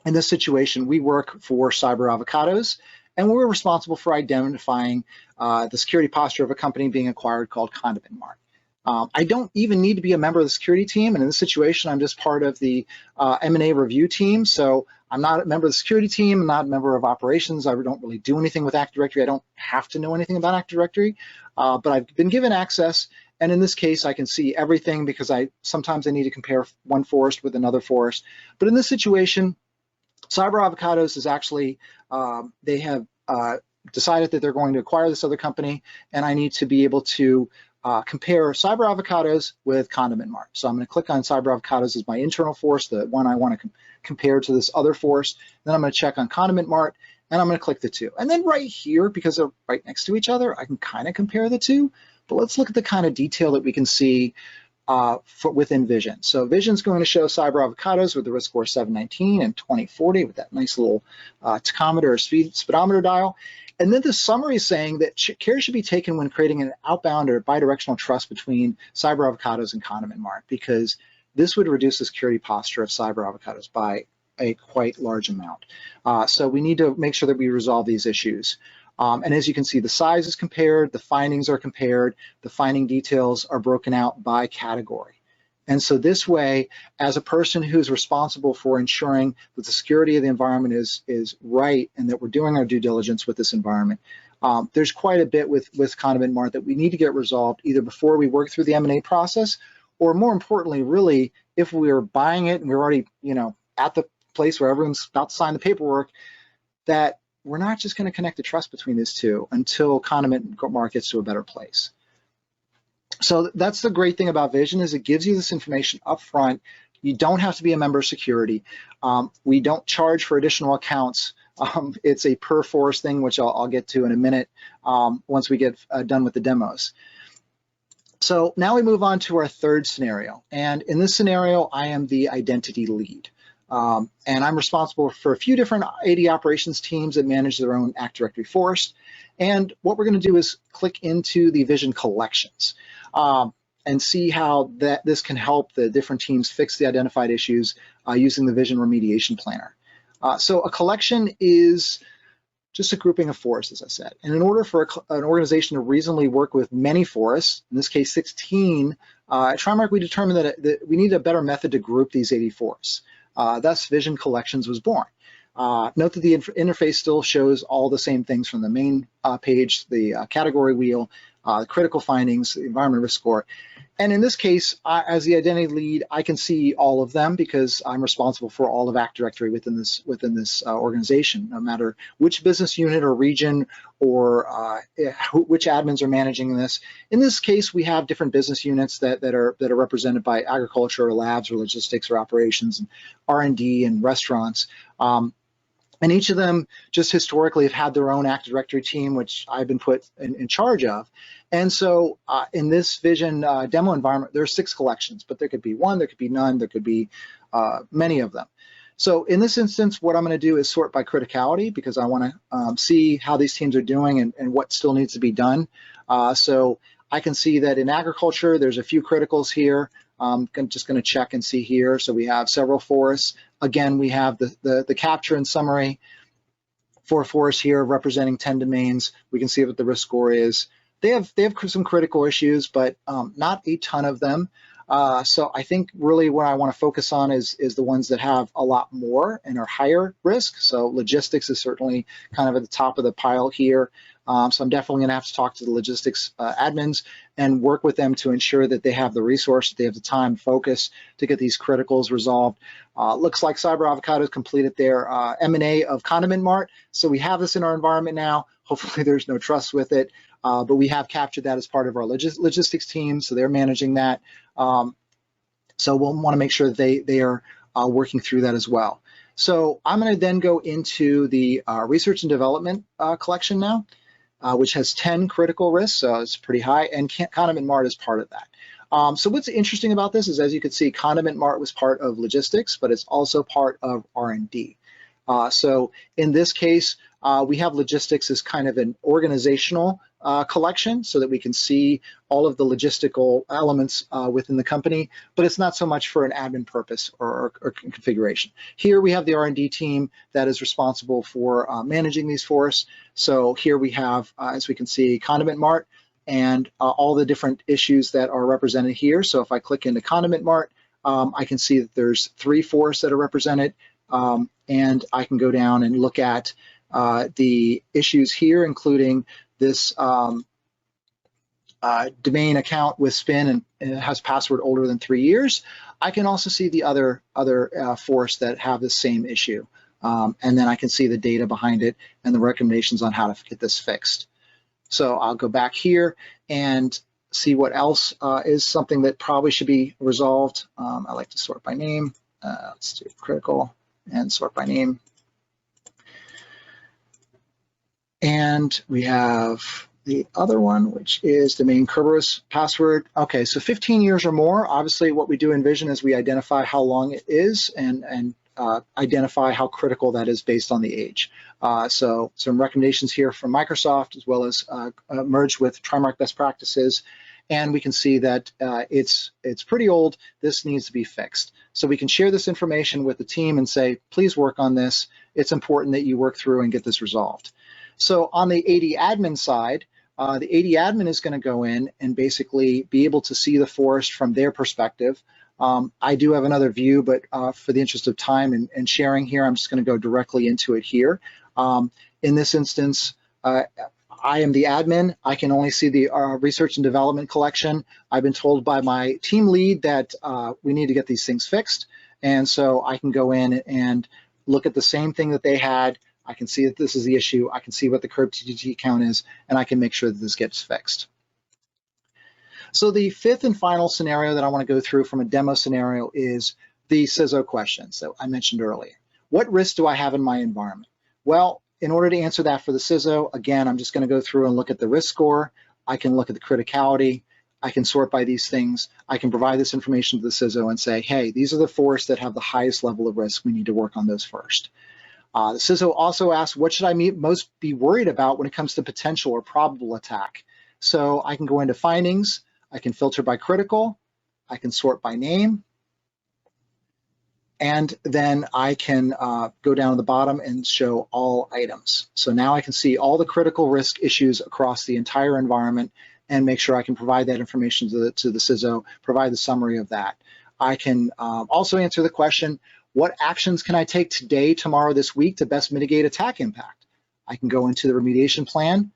in this situation, we work for Cyber Avocados, and we're responsible for identifying the security posture of a company being acquired called Condiment Mart. I don't even need to be a member of the security team, and in this situation, I'm just part of the M&A review team. So I'm not a member of the security team. I'm not a member of operations. I don't really do anything with Active Directory. I don't have to know anything about Active Directory, but I've been given access. And in this case, I can see everything because sometimes I need to compare one forest with another forest. But in this situation, Cyber Avocados is actually, they have decided that they're going to acquire this other company, and I need to be able to compare Cyber Avocados with Condiment Mart. So I'm going to click on Cyber Avocados as my internal forest, the one I want to compare to this other forest. Then I'm going to check on Condiment Mart, and I'm going to click the two. And then right here, because they're right next to each other, I can kind of compare the two. But let's look at the kind of detail that we can see within Vision. So Vision's going to show Cyber Avocados with the risk score 719 and 2040 with that nice little tachometer or speedometer dial. And then the summary is saying that care should be taken when creating an outbound or bidirectional trust between Cyber Avocados and Condiment Mart, because this would reduce the security posture of Cyber Avocados by a quite large amount. So we need to make sure that we resolve these issues. And as you can see, the size is compared, the findings are compared, the finding details are broken out by category. And so this way, as a person who's responsible for ensuring that the security of the environment is right and that we're doing our due diligence with this environment, there's quite a bit with Condiment Mart that we need to get resolved either before we work through the M&A process, or more importantly, really, if we're buying it and we're already, at the place where everyone's about to sign the paperwork, that we're not just going to connect the trust between these two until Condiment Mart gets to a better place. So that's the great thing about Vision, is it gives you this information up front. You don't have to be a member of security. We don't charge for additional accounts. It's a per forest thing, which I'll get to in a minute once we get done with the demos. So now we move on to our third scenario. And in this scenario, I am the identity lead. And I'm responsible for a few different AD operations teams that manage their own Active Directory forest. And what we're going to do is click into the Vision collections and see how this can help the different teams fix the identified issues using the Vision remediation planner. So a collection is just a grouping of forests, as I said. And in order for an organization to reasonably work with many forests, in this case 16, at Trimarc we determined that we need a better method to group these 80 forests. Thus, Vision Collections was born. Note that the interface still shows all the same things from the main page, the category wheel, the critical findings, the environment risk score. And in this case, as the identity lead, I can see all of them because I'm responsible for all of Active Directory within this organization, no matter which business unit or region or which admins are managing this. In this case, we have different business units that are represented by agriculture or labs or logistics or operations and R&D and restaurants. And each of them just historically have had their own Active Directory team, which I've been put in charge of. And so in this Vision demo environment, there are 6 collections, but there could be 1, there could be none, there could be many of them. So in this instance, what I'm going to do is sort by criticality because I want to see how these teams are doing and what still needs to be done. So I can see that in agriculture, there's a few criticals here. I'm just going to check and see here. So we have several forests. Again, we have the capture and summary for forests here representing 10 domains. We can see what the risk score is. They have some critical issues, but not a ton of them. So I think really what I want to focus on is the ones that have a lot more and are higher risk. So logistics is certainly kind of at the top of the pile here. So I'm definitely going to have to talk to the logistics admins and work with them to ensure that they have the resource, that they have the time, focus to get these criticals resolved. Looks like Cyber Avocado has completed their M&A of Condiment Mart. So we have this in our environment now. Hopefully there's no trust with it, but we have captured that as part of our logistics team. So they're managing that. So we'll want to make sure that they are working through that as well. So I'm going to then go into the research and development collection now. Which has 10 critical risks, so it's pretty high, and Condiment Mart is part of that. So what's interesting about this is, as you can see, Condiment Mart was part of logistics, but it's also part of R&D. So in this case, we have logistics as kind of an organizational collection so that we can see all of the logistical elements within the company, but it's not so much for an admin purpose or configuration. Here we have the R&D team that is responsible for managing these for us. So here we have, as we can see, Condiment Mart and all the different issues that are represented here. So if I click into Condiment Mart, I can see that there's 3 forests that are represented, and I can go down and look at the issues here, including this domain account with spin and it has password older than 3 years. I can also see the other forests that have the same issue. And then I can see the data behind it and the recommendations on how to get this fixed. So I'll go back here and see what else is something that probably should be resolved. I like to sort by name. Let's do critical and sort by name. And we have the other one, which is domain Kerberos password. Okay, so 15 years or more. Obviously, what we do in Vision is we identify how long it is and identify how critical that is based on the age. So some recommendations here from Microsoft, as well as merged with Trimarc best practices. And we can see that it's pretty old. This needs to be fixed. So we can share this information with the team and say, please work on this. It's important that you work through and get this resolved. So on the AD admin side, the AD admin is going to go in and basically be able to see the forest from their perspective. I do have another view, but for the interest of time and sharing here, I'm just going to go directly into it here. In this instance, I am the admin. I can only see the research and development collection. I've been told by my team lead that we need to get these things fixed. And so I can go in and look at the same thing that they had. I can see that this is the issue. I can see what the curb TTT count is, and I can make sure that this gets fixed. So the 5th and final scenario that I want to go through from a demo scenario is the CISO questions that I mentioned earlier. What risks do I have in my environment? Well, in order to answer that for the CISO, again, I'm just going to go through and look at the risk score. I can look at the criticality. I can sort by these things. I can provide this information to the CISO and say, hey, these are the forests that have the highest level of risk. We need to work on those first. The CISO also asks, what should I most be worried about when it comes to potential or probable attack? So I can go into findings. I can filter by critical. I can sort by name. And then I can go down to the bottom and show all items. So now I can see all the critical risk issues across the entire environment and make sure I can provide that information to the CISO, provide the summary of that. I can also answer the question, what actions can I take today, tomorrow, this week to best mitigate attack impact? I can go into the remediation plan,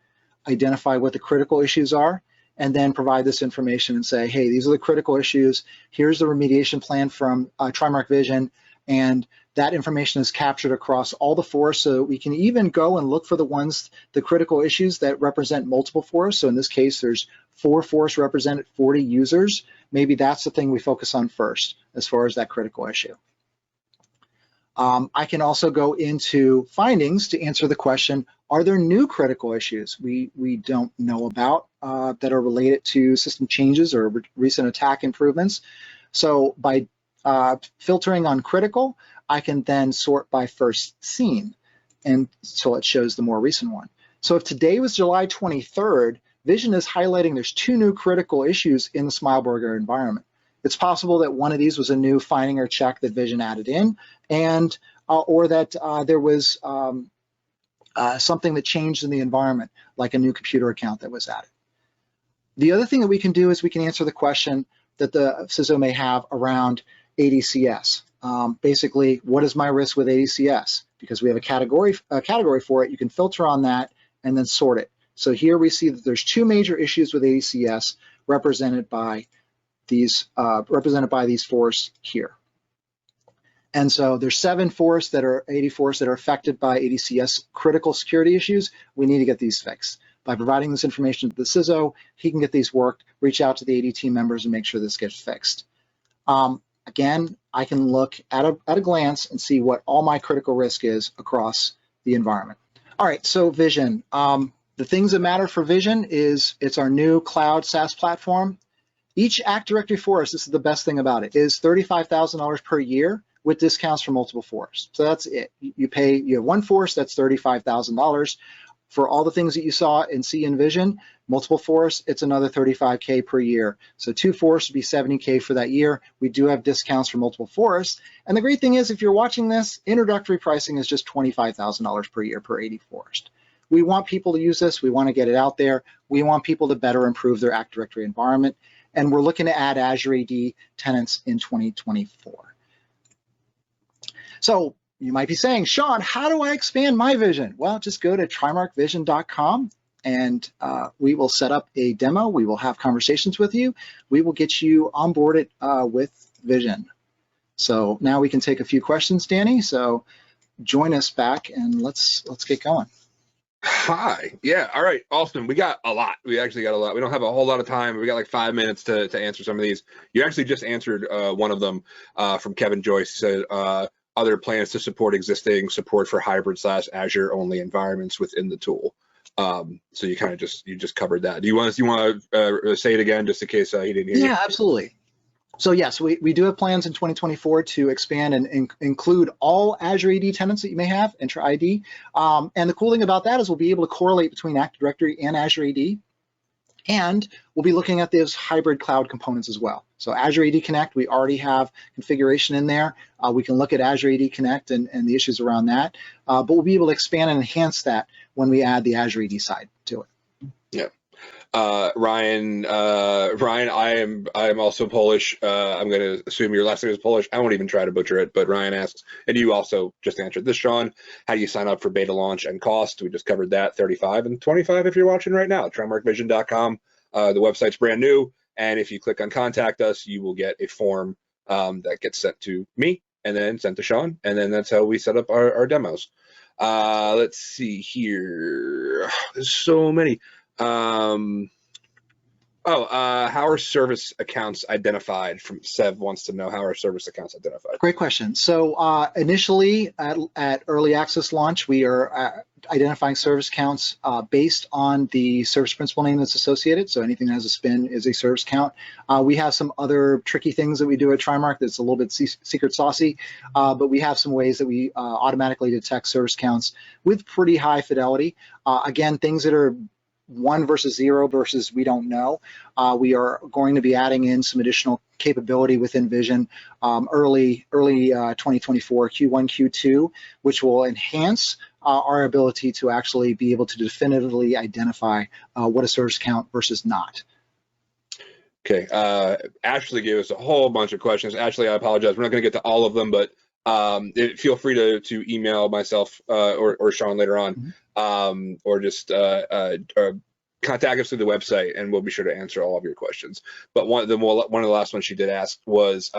identify what the critical issues are, and then provide this information and say, hey, these are the critical issues. Here's the remediation plan from Trimarc Vision, and that information is captured across all the forests, so we can even go and look for the critical issues that represent multiple forests. So in this case, there's 4 forests represented, 40 users. Maybe that's the thing we focus on first as far as that critical issue. I can also go into findings to answer the question, are there new critical issues we don't know about that are related to system changes or recent attack improvements? So by filtering on critical, I can then sort by first seen, and so it shows the more recent one. So if today was July 23rd, Vision is highlighting there's 2 new critical issues in the Smilesburger environment. It's possible that one of these was a new finding or check that Vision added in, and or that there was something that changed in the environment, like a new computer account that was added. The other thing that we can do is we can answer the question that the CISO may have around ADCS. Basically, what is my risk with ADCS? Because we have a category for it, you can filter on that and then sort it. So here we see that there's 2 major issues with ADCS represented by these forests here. And so there's 7 forests that are 80 forests that are affected by ADCS critical security issues. We need to get these fixed. By providing this information to the CISO, he can get these worked, reach out to the AD team members and make sure this gets fixed. Again, I can look at a glance and see what all my critical risk is across the environment. All right, so Vision. The things that matter for Vision is it's our new cloud SaaS platform. Each Active Directory forest, this is the best thing about it, is $35,000 per year with discounts for multiple forests. So that's it. You have 1 forest, that's $35,000. For all the things that you saw and see in Vision, multiple forests, it's another $35K per year. So 2 forests would be $70K for that year. We do have discounts for multiple forests. And the great thing is, if you're watching this, introductory pricing is just $25,000 per year per 80 forest. We want people to use this. We want to get it out there. We want people to better improve their Active Directory environment. And we're looking to add AzureAD tenants in 2024. So you might be saying, Sean, how do I expand my Vision? Well, just go to trimarcvision.com and we will set up a demo. We will have conversations with you. We will get you onboarded with Vision. So now we can take a few questions, Danny. So join us back and let's get going. Hi. Yeah. All right. Awesome. We got a lot. We actually got a lot. We don't have a whole lot of time. We got like 5 minutes to answer some of these. You actually just answered one of them from Kevin Joyce. He said, other plans to support existing support for hybrid / Azure only environments within the tool. So you kind of just covered that. Do you want to say it again just in case he didn't hear you? Yeah, absolutely. So yes, we do have plans in 2024 to expand and include all AzureAD tenants that you may have, EntraID. And the cool thing about that is we'll be able to correlate between Active Directory and AzureAD. And we'll be looking at those hybrid cloud components as well. So AzureAD Connect, we already have configuration in there. We can look at AzureAD Connect and the issues around that. But we'll be able to expand and enhance that when we add the AzureAD side to it. Yeah. Ryan, I am also Polish. I'm going to assume your last name is Polish. I won't even try to butcher it, but Ryan asks, and you also just answered this, Sean, how do you sign up for beta launch and cost? We just covered that, 35 and 25 if you're watching right now, trimarcvision.com. The website's brand new, and if you click on contact us, you will get a form that gets sent to me and then sent to Sean, and then that's how we set up our demos. Let's see here. There's so many. How are service accounts identified? From Sev wants to know how are service accounts identified. Great question. So initially at early access launch, we are identifying service accounts based on the service principal name that's associated. So anything that has a spin is a service account. We have some other tricky things that we do at Trimarc that's a little bit secret saucy, but we have some ways that we automatically detect service accounts with pretty high fidelity. Again, things that are 1 versus 0 versus we don't know. We are going to be adding in some additional capability within Vision early 2024, Q1, Q2, which will enhance our ability to actually be able to definitively identify what a service account versus not. Okay, Ashley gave us a whole bunch of questions. Ashley, I apologize. We're not going to get to all of them, but feel free to email myself or Sean later on, or just contact us through the website, and we'll be sure to answer all of your questions. But one of the last ones she did ask was,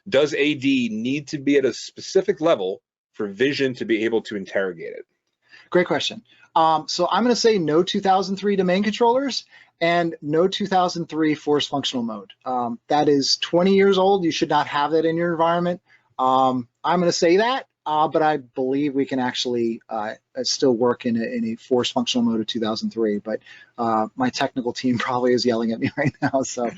does AD need to be at a specific level for Vision to be able to interrogate it? Great question. So I'm going to say no 2003 domain controllers and no 2003 force functional mode. That is 20 years old. You should not have that in your environment. I'm going to say that, but I believe we can actually still work in a force functional mode of 2003. But my technical team probably is yelling at me right now. So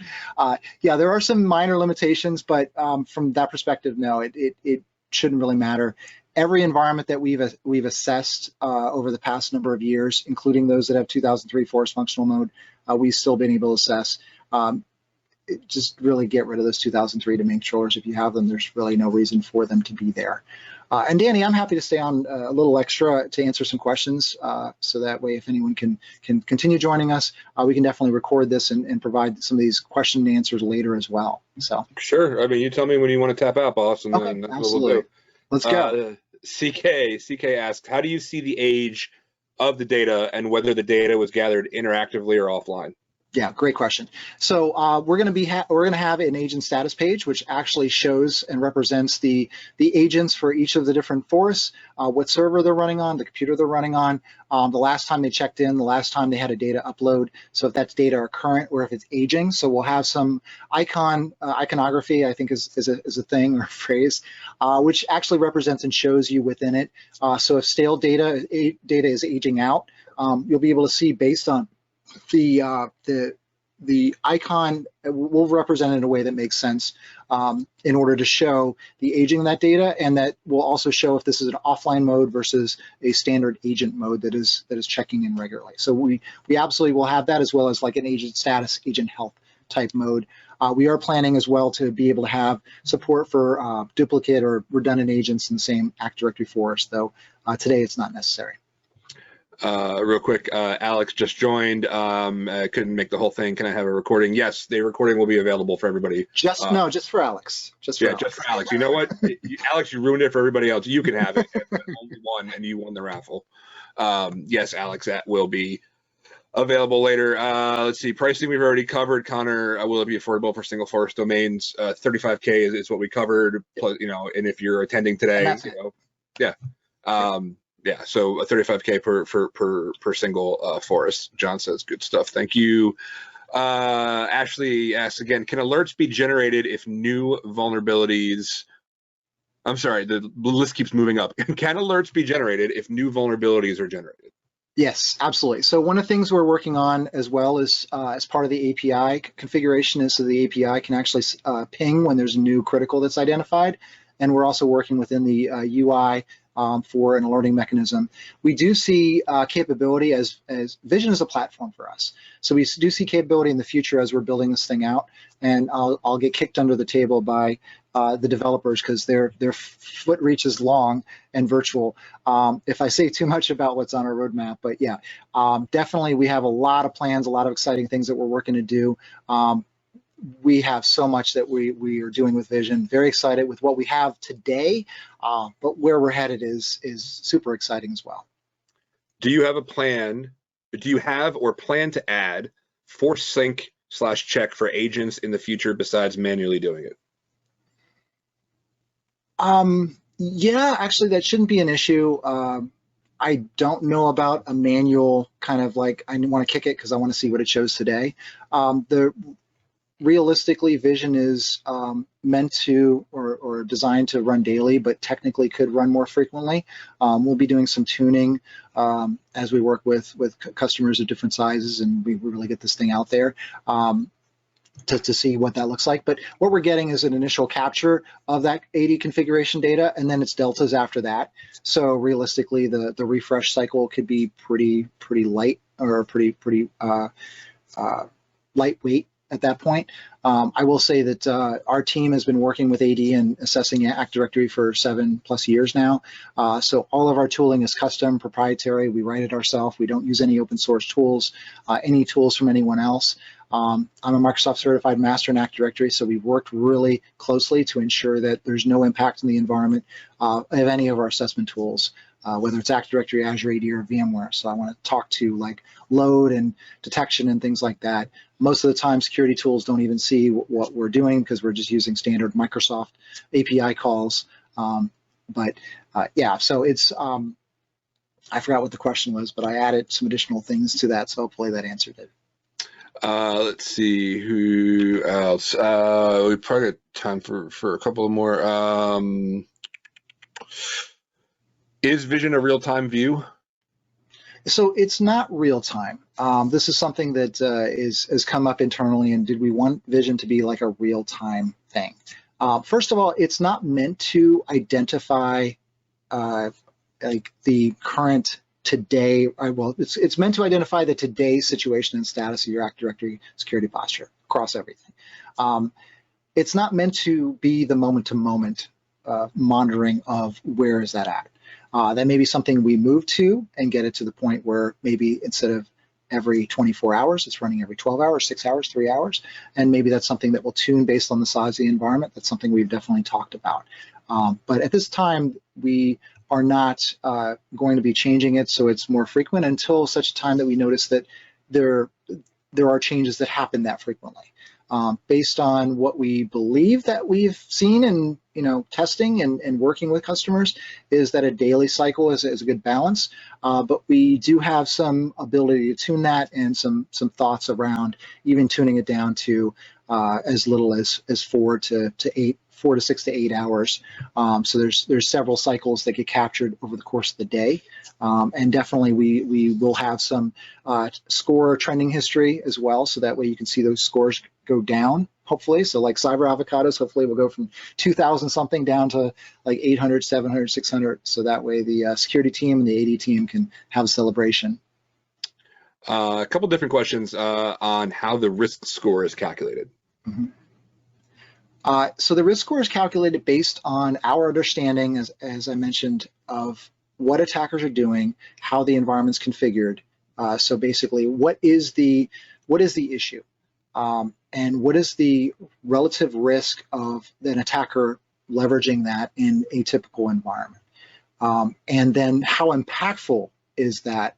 yeah, there are some minor limitations, but from that perspective, no, it shouldn't really matter. Every environment that we've assessed over the past number of years, including those that have 2003 force functional mode, we've still been able to assess. Just really get rid of those 2003 domain controllers. If you have them, there's really no reason for them to be there. And Danny, I'm happy to stay on a little extra to answer some questions. So that way, if anyone can continue joining us, we can definitely record this and provide some of these question and answers later as well. So sure. I mean, you tell me when you want to tap out, boss, and okay, then that's absolutely. what we'll do. Let's go. CK asks, how do you see the age of the data and whether the data was gathered interactively or offline? Yeah, great question. So we're going to have an agent status page, which actually shows and represents the agents for each of the different forests, what server they're running on, the computer they're running on, the last time they checked in, the last time they had a data upload. So if that's data are current or if it's aging. So we'll have some iconography, I think is a thing or a phrase, which actually represents and shows you within it. So if stale data is aging out, you'll be able to see based on the icon will represent it in a way that makes sense in order to show the aging of that data, and that will also show if this is an offline mode versus a standard agent mode that is checking in regularly. So we absolutely will have that, as well as like an agent status, agent health type mode. We are planning as well to be able to have support for duplicate or redundant agents in the same Active Directory forest, though today it's not necessary. Real quick, Alex just joined. Couldn't make the whole thing. Can I have a recording? Yes, the recording will be available for everybody. Just for Alex. Just for Alex. You know what, Alex, you ruined it for everybody else. You can have it. Only one, and you won the raffle. Yes, Alex, that will be available later. Let's see. Pricing we've already covered. Connor, will it be affordable for single forest domains? $35K is what we covered. Plus, and if you're attending today, yeah. Yeah, so a $35K per single forest. John says, good stuff. Thank you. Ashley asks again, can alerts be generated if new vulnerabilities? I'm sorry, the list keeps moving up. Can alerts be generated if new vulnerabilities are generated? Yes, absolutely. So one of the things we're working on as well as part of the API configuration is so the API can actually ping when there's a new critical that's identified. And we're also working within the UI for an alerting mechanism. We do see capability as Vision is a platform for us. So we do see capability in the future as we're building this thing out. And I'll get kicked under the table by the developers because their foot reach is long and virtual. If I say too much about what's on our roadmap, but yeah, definitely we have a lot of plans, a lot of exciting things that we're working to do. We have so much that we are doing with Vision. Very excited with what we have today, but where we're headed is super exciting as well. Do you have a plan? Do you have or plan to add force sync /check for agents in the future besides manually doing it? Yeah, actually, that shouldn't be an issue. I don't know about a manual kind of like I want to kick it because I want to see what it shows today. Realistically, Vision is meant to or designed to run daily, but technically could run more frequently. We'll be doing some tuning as we work with customers of different sizes, and we really get this thing out there to see what that looks like. But what we're getting is an initial capture of that AD configuration data, and then it's deltas after that. So realistically, the refresh cycle could be pretty light or pretty lightweight at that point. I will say that our team has been working with AD and assessing Active Directory for 7+ years now. So all of our tooling is custom, proprietary. We write it ourselves. We don't use any open source tools, any tools from anyone else. I'm a Microsoft certified master in Active Directory, so we've worked really closely to ensure that there's no impact in the environment of any of our assessment tools. whether it's Active Directory, AzureAD, or VMware. So I want to talk to like load and detection and things like that. Most of the time, security tools don't even see what we're doing because we're just using standard Microsoft API calls. Yeah, so it's, I forgot what the question was, but I added some additional things to that, so hopefully that answered it. Let's see who else. We probably got time for a couple more. Is Vision a real-time view? So it's not real time. This is something that has come up internally, and did we want Vision to be like a real time thing? First of all, it's not meant to identify like the current today. Well, it's meant to identify the today's situation and status of your Active Directory security posture across everything. It's not meant to be the moment-to-moment monitoring of where is that at. That may be something we move to and get it to the point where maybe instead of every 24 hours, it's running every 12 hours, 6 hours, 3 hours. And maybe that's something that will tune based on the size of the environment. That's something we've definitely talked about. But at this time, we are not going to be changing it so it's more frequent until such time that we notice that there are changes that happen that frequently. Based on what we believe that we've seen in testing and working with customers, is that a daily cycle is a good balance. But we do have some ability to tune that and some thoughts around even tuning it down to as little as 4 to 6 to 8 hours. So there's several cycles that get captured over the course of the day. And definitely we will have some score trending history as well, so that way you can see those scores go down, hopefully. So like cyber avocados, hopefully we'll go from 2,000 something down to like 800, 700, 600. So that way the security team and the AD team can have a celebration. A couple different questions on how the risk score is calculated. Mm-hmm. So the risk score is calculated based on our understanding, as I mentioned, of what attackers are doing, how the environment's configured. So basically, what is the issue, and what is the relative risk of an attacker leveraging that in a typical environment, and then how impactful is that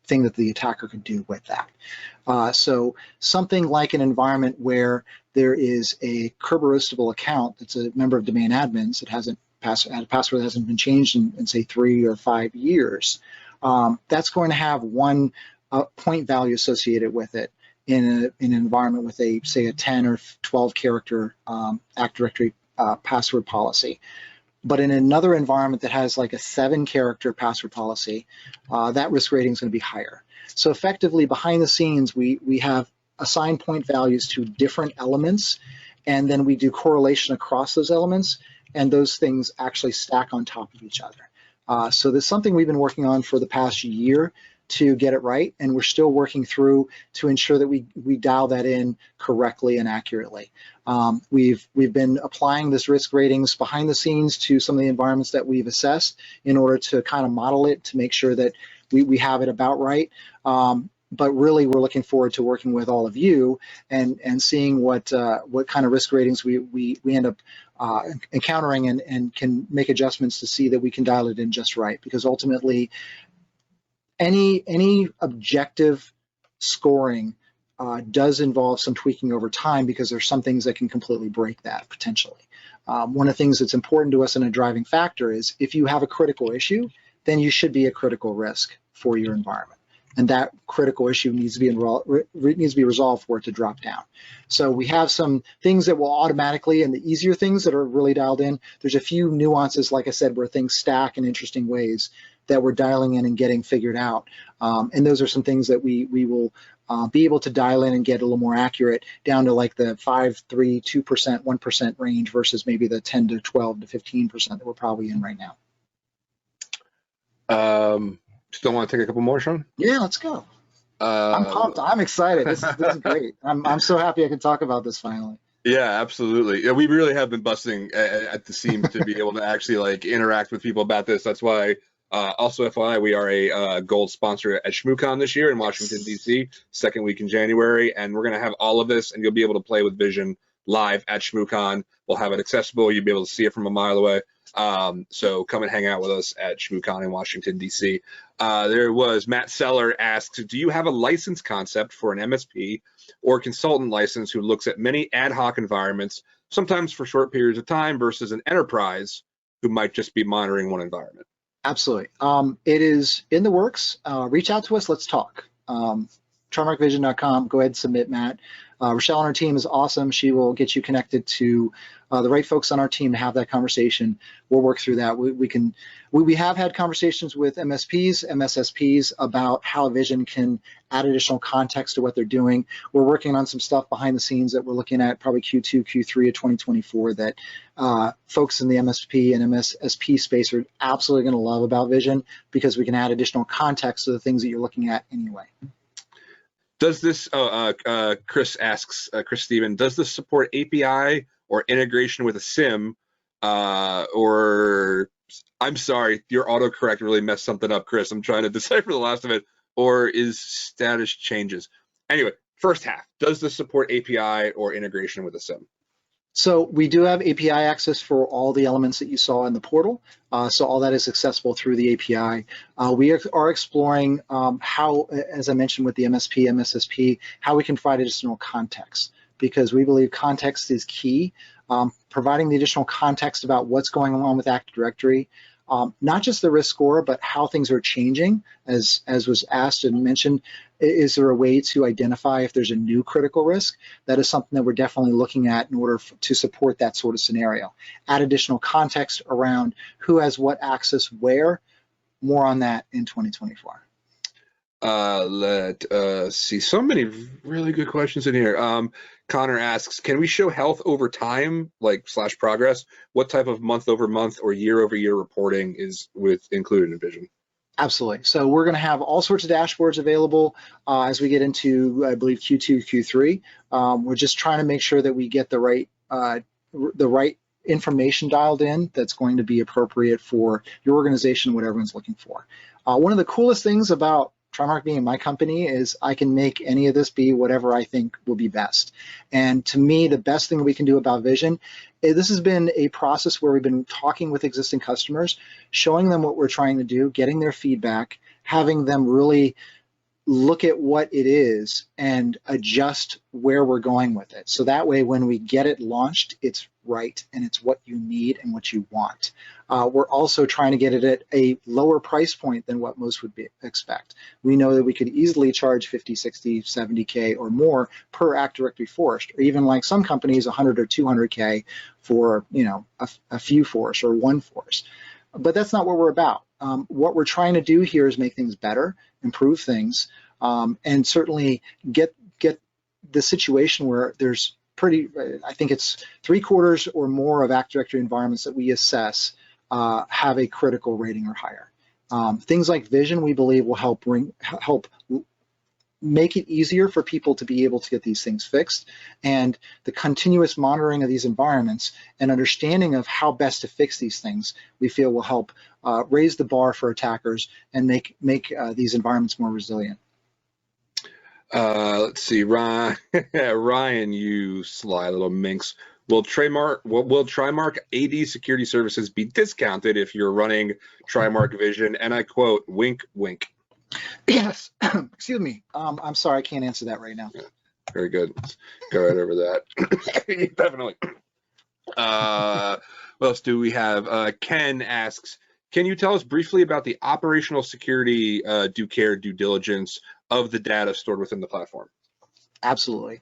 thing that the attacker could do with that. So something like an environment where there is a Kerberostable account that's a member of domain admins that had a password that hasn't been changed in say 3 or 5 years, that's going to have one point value associated with it in an environment with say a 10 or 12 character Active Directory password policy. But in another environment that has like a 7 character password policy, that risk rating is going to be higher. So effectively, behind the scenes, we have assigned point values to different elements, and then we do correlation across those elements, and those things actually stack on top of each other. So this is something we've been working on for the past year to get it right, and we're still working through to ensure that we dial that in correctly and accurately. We've been applying this risk ratings behind the scenes to some of the environments that we've assessed in order to kind of model it to make sure that we have it about right. But really, we're looking forward to working with all of you and seeing what kind of risk ratings we end up encountering and can make adjustments to see that we can dial it in just right. Because ultimately, any objective scoring does involve some tweaking over time, because there's some things that can completely break that potentially. One of the things that's important to us in a driving factor is if you have a critical issue, then you should be a critical risk for your environment. And that critical issue needs to be resolved for it to drop down. So we have some things that will automatically, and the easier things that are really dialed in. There's a few nuances, like I said, where things stack in interesting ways that we're dialing in and getting figured out. And those are some things that we will be able to dial in and get a little more accurate down to like the 5, 3, 2%, 1% range versus maybe the 10 to 12 to 15% that we're probably in right now. Still want to take a couple more, Sean? Yeah, let's go. I'm pumped. I'm excited. This is great. I'm so happy I can talk about this finally. Yeah, absolutely. Yeah, we really have been busting at the seams to be able to actually like interact with people about this. That's why, also FYI, we are a gold sponsor at ShmooCon this year in Washington, D.C., second week in January. And we're going to have all of this, and you'll be able to play with Vision live at ShmooCon. We'll have it accessible. You'll be able to see it from a mile away. So come and hang out with us at ShmooCon in Washington, D.C. There was Matt Seller asks, do you have a license concept for an MSP or consultant license who looks at many ad hoc environments, sometimes for short periods of time, versus an enterprise who might just be monitoring one environment? Absolutely. It is in the works. Reach out to us. Let's talk. TrimarcVision.com. Go ahead and submit, Matt. Rochelle on our team is awesome. She will get you connected to the right folks on our team to have that conversation. We'll work through that. We have had conversations with MSPs, MSSPs about how Vision can add additional context to what they're doing. We're working on some stuff behind the scenes that we're looking at probably Q2, Q3 of 2024 that folks in the MSP and MSSP space are absolutely going to love about Vision, because we can add additional context to the things that you're looking at anyway. Does this, Chris asks, Chris Steven, does this support API or integration with a SIM? Or, I'm sorry, your autocorrect really messed something up, Chris. I'm trying to decipher the last of it. Or is status changes? Anyway, first half, does this support API or integration with a SIM? So we do have API access for all the elements that you saw in the portal. So all that is accessible through the API. We are exploring how, as I mentioned with the MSP, MSSP, how we can provide additional context, because we believe context is key. Providing the additional context about what's going on with Active Directory, not just the risk score, but how things are changing, as was asked and mentioned. Is there a way to identify if there's a new critical risk? That is something that we're definitely looking at in order to support that sort of scenario. Add additional context around who has what access where. More on that in 2024. Let's see, so many really good questions in here. Connor asks, can we show health over time, like / progress? What type of month over month or year over year reporting is included in Vision? Absolutely. So we're going to have all sorts of dashboards available as we get into, I believe, Q2, Q3. We're just trying to make sure that we get the right information dialed in that's going to be appropriate for your organization, what everyone's looking for. One of the coolest things about Trimarc being my company is I can make any of this be whatever I think will be best. And to me, the best thing we can do about Vision, this has been a process where we've been talking with existing customers, showing them what we're trying to do, getting their feedback, having them really look at what it is and adjust where we're going with it. So that way, when we get it launched, it's right and it's what you need and what you want. We're also trying to get it at a lower price point than what most would expect. We know that we could easily charge 50, 60, 70K or more per Active Directory Forest, or even like some companies, 100 or 200K for a few forests or one forest. But that's not what we're about. What we're trying to do here is make things better, improve things, and certainly get the situation where there's I think it's 3/4 or more of Active Directory environments that we assess have a critical rating or higher. Things like Vision, we believe, will help make it easier for people to be able to get these things fixed, and the continuous monitoring of these environments and understanding of how best to fix these things, we feel will help raise the bar for attackers and make these environments more resilient. Let's see, Ryan, you sly little minx. Will Trimarc AD security services be discounted if you're running Trimarc Vision? And I quote, wink, wink. Yes. Excuse me. I'm sorry, I can't answer that right now. Yeah, very good. Let's go right over that. Definitely. What else do we have? Ken asks, can you tell us briefly about the operational security due diligence of the data stored within the platform? Absolutely.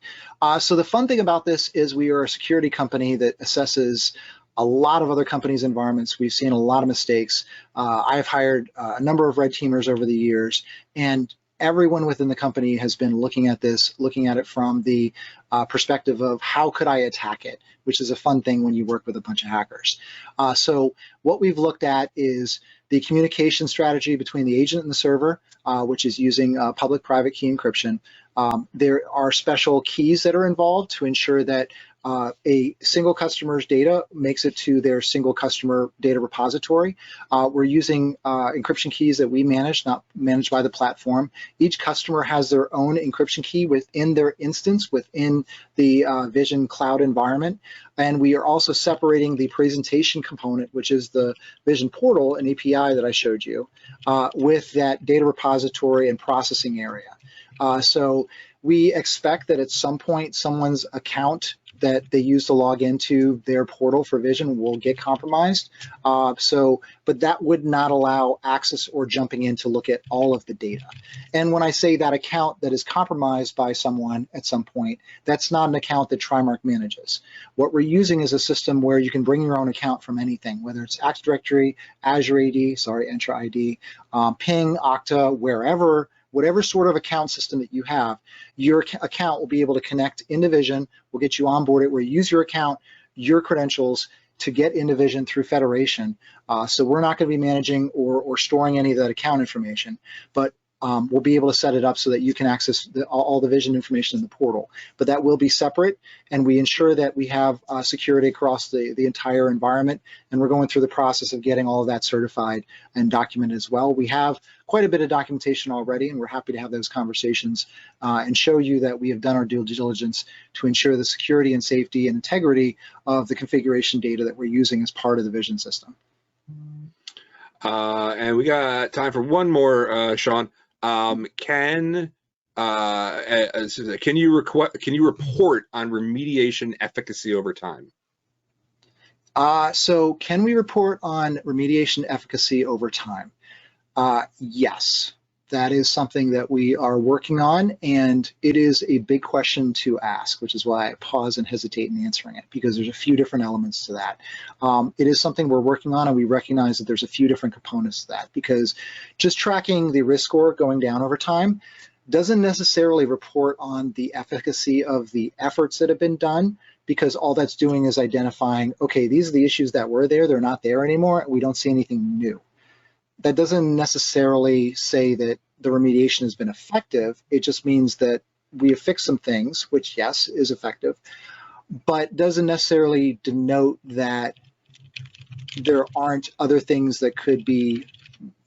So the fun thing about this is we are a security company that assesses a lot of other companies' environments. We've seen a lot of mistakes. I've hired a number of red teamers over the years, and everyone within the company has been looking at this, looking at it from the perspective of how could I attack it, which is a fun thing when you work with a bunch of hackers. So what we've looked at is the communication strategy between the agent and the server, which is using public-private key encryption. There are special keys that are involved to ensure that a single customer's data makes it to their single customer data repository. We're using encryption keys that we manage, not managed by the platform. Each customer has their own encryption key within their instance, within the Vision cloud environment. And we are also separating the presentation component, which is the Vision portal and API that I showed you, with that data repository and processing area. So we expect that at some point someone's account that they use to log into their portal for Vision will get compromised. But that would not allow access or jumping in to look at all of the data. And when I say that account that is compromised by someone at some point, that's not an account that Trimarc manages. What we're using is a system where you can bring your own account from anything, whether it's Active Directory, AzureAD, EntraID, Ping, Okta, wherever. Whatever sort of account system that you have, your account will be able to connect into Vision. We'll get you onboarded where you use your account, your credentials to get into Vision through federation. So we're not going to be managing or storing any of that account information, but we'll be able to set it up so that you can access all the Vision information in the portal. But that will be separate, and we ensure that we have security across the entire environment, and we're going through the process of getting all of that certified and documented as well. We have quite a bit of documentation already, and we're happy to have those conversations and show you that we have done our due diligence to ensure the security and safety and integrity of the configuration data that we're using as part of the Vision system. And we got time for one more, Sean. Can you report on remediation efficacy over time? So can we report on remediation efficacy over time? Yes, that is something that we are working on, and it is a big question to ask, which is why I pause and hesitate in answering it, because there's a few different elements to that. It is something we're working on, and we recognize that there's a few different components to that, because just tracking the risk score going down over time doesn't necessarily report on the efficacy of the efforts that have been done, because all that's doing is identifying, okay, these are the issues that were there, they're not there anymore, and we don't see anything new. That doesn't necessarily say that the remediation has been effective. It just means that we have fixed some things, which, yes, is effective, but doesn't necessarily denote that there aren't other things that could be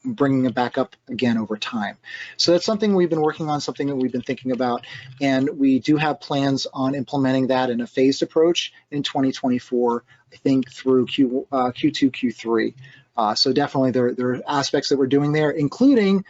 bringing it back up again over time. So that's something we've been working on, something that we've been thinking about, and we do have plans on implementing that in a phased approach in 2024, I think through Q2, Q3. So definitely there are aspects that we're doing there, including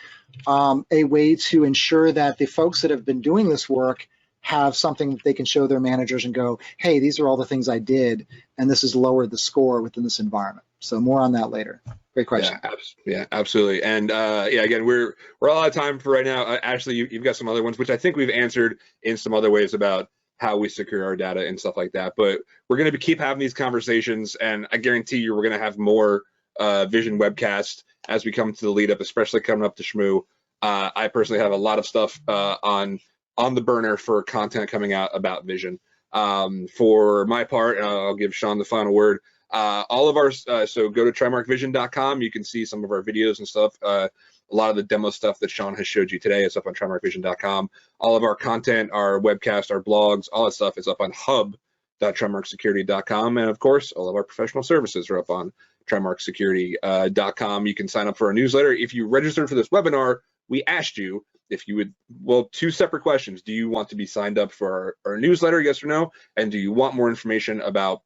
a way to ensure that the folks that have been doing this work have something that they can show their managers and go, hey, these are all the things I did, and this has lowered the score within this environment. So more on that later. Great question. Yeah, absolutely. And again, we're all out of time for right now. Ashley, you've got some other ones, which I think we've answered in some other ways about how we secure our data and stuff like that. But we're going to keep having these conversations, and I guarantee you we're going to have more Vision webcast as we come to the lead up, especially coming up to Shmoo. I personally have a lot of stuff on the burner for content coming out about Vision. For my part, I'll give Sean the final word. All of our so go to trimarcvision.com. You can see some of our videos and stuff. A lot of the demo stuff that Sean has showed you today is up on trimarcvision.com. All of our content, our webcast, our blogs, all that stuff is up on hub.trimarcsecurity.com. And of course, all of our professional services are up on trimarcsecurity.com. You can sign up for our newsletter. If you registered for this webinar, we asked you if you would, well, two separate questions. Do you want to be signed up for our newsletter, yes or no? And do you want more information about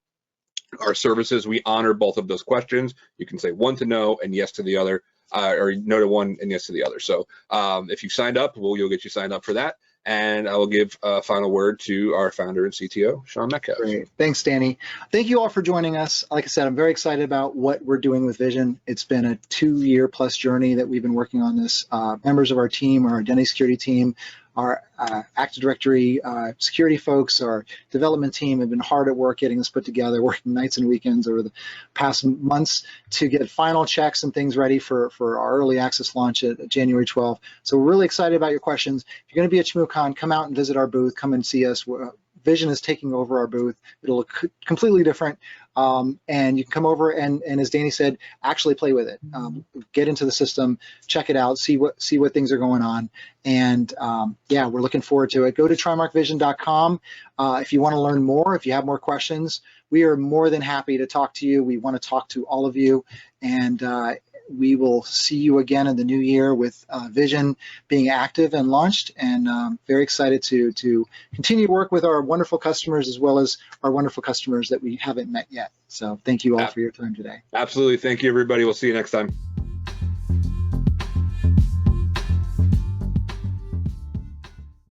our services? We honor both of those questions. You can say one to no and yes to the other, or no to one and yes to the other. So if you signed up, you'll get you signed up for that. And I will give a final word to our founder and CTO, Sean Metcalf. Great. Thanks, Danny. Thank you all for joining us. Like I said, I'm very excited about what we're doing with Vision. It's been a 2-year+ journey that we've been working on this. Members of our team, our identity security team, our Active Directory security folks, our development team have been hard at work getting this put together, working nights and weekends over the past months to get final checks and things ready for our early access launch at January 12th. So we're really excited about your questions. If you're going to be at ShmooCon, come out and visit our booth, come and see us. Vision is taking over our booth. It'll look completely different. and you can come over and as Danny said, actually play with it. Get into the system, check it out, see what things are going on, and yeah, we're looking forward to it. Go to trimarcvision.com if you want to learn more. If you have more questions, we are more than happy to talk to you. We want to talk to all of you, and we will see you again in the new year with Vision being active and launched, and very excited to continue to work with our wonderful customers as well as our wonderful customers that we haven't met yet. So thank you all for your time today. Absolutely. Thank you, everybody. We'll see you next time.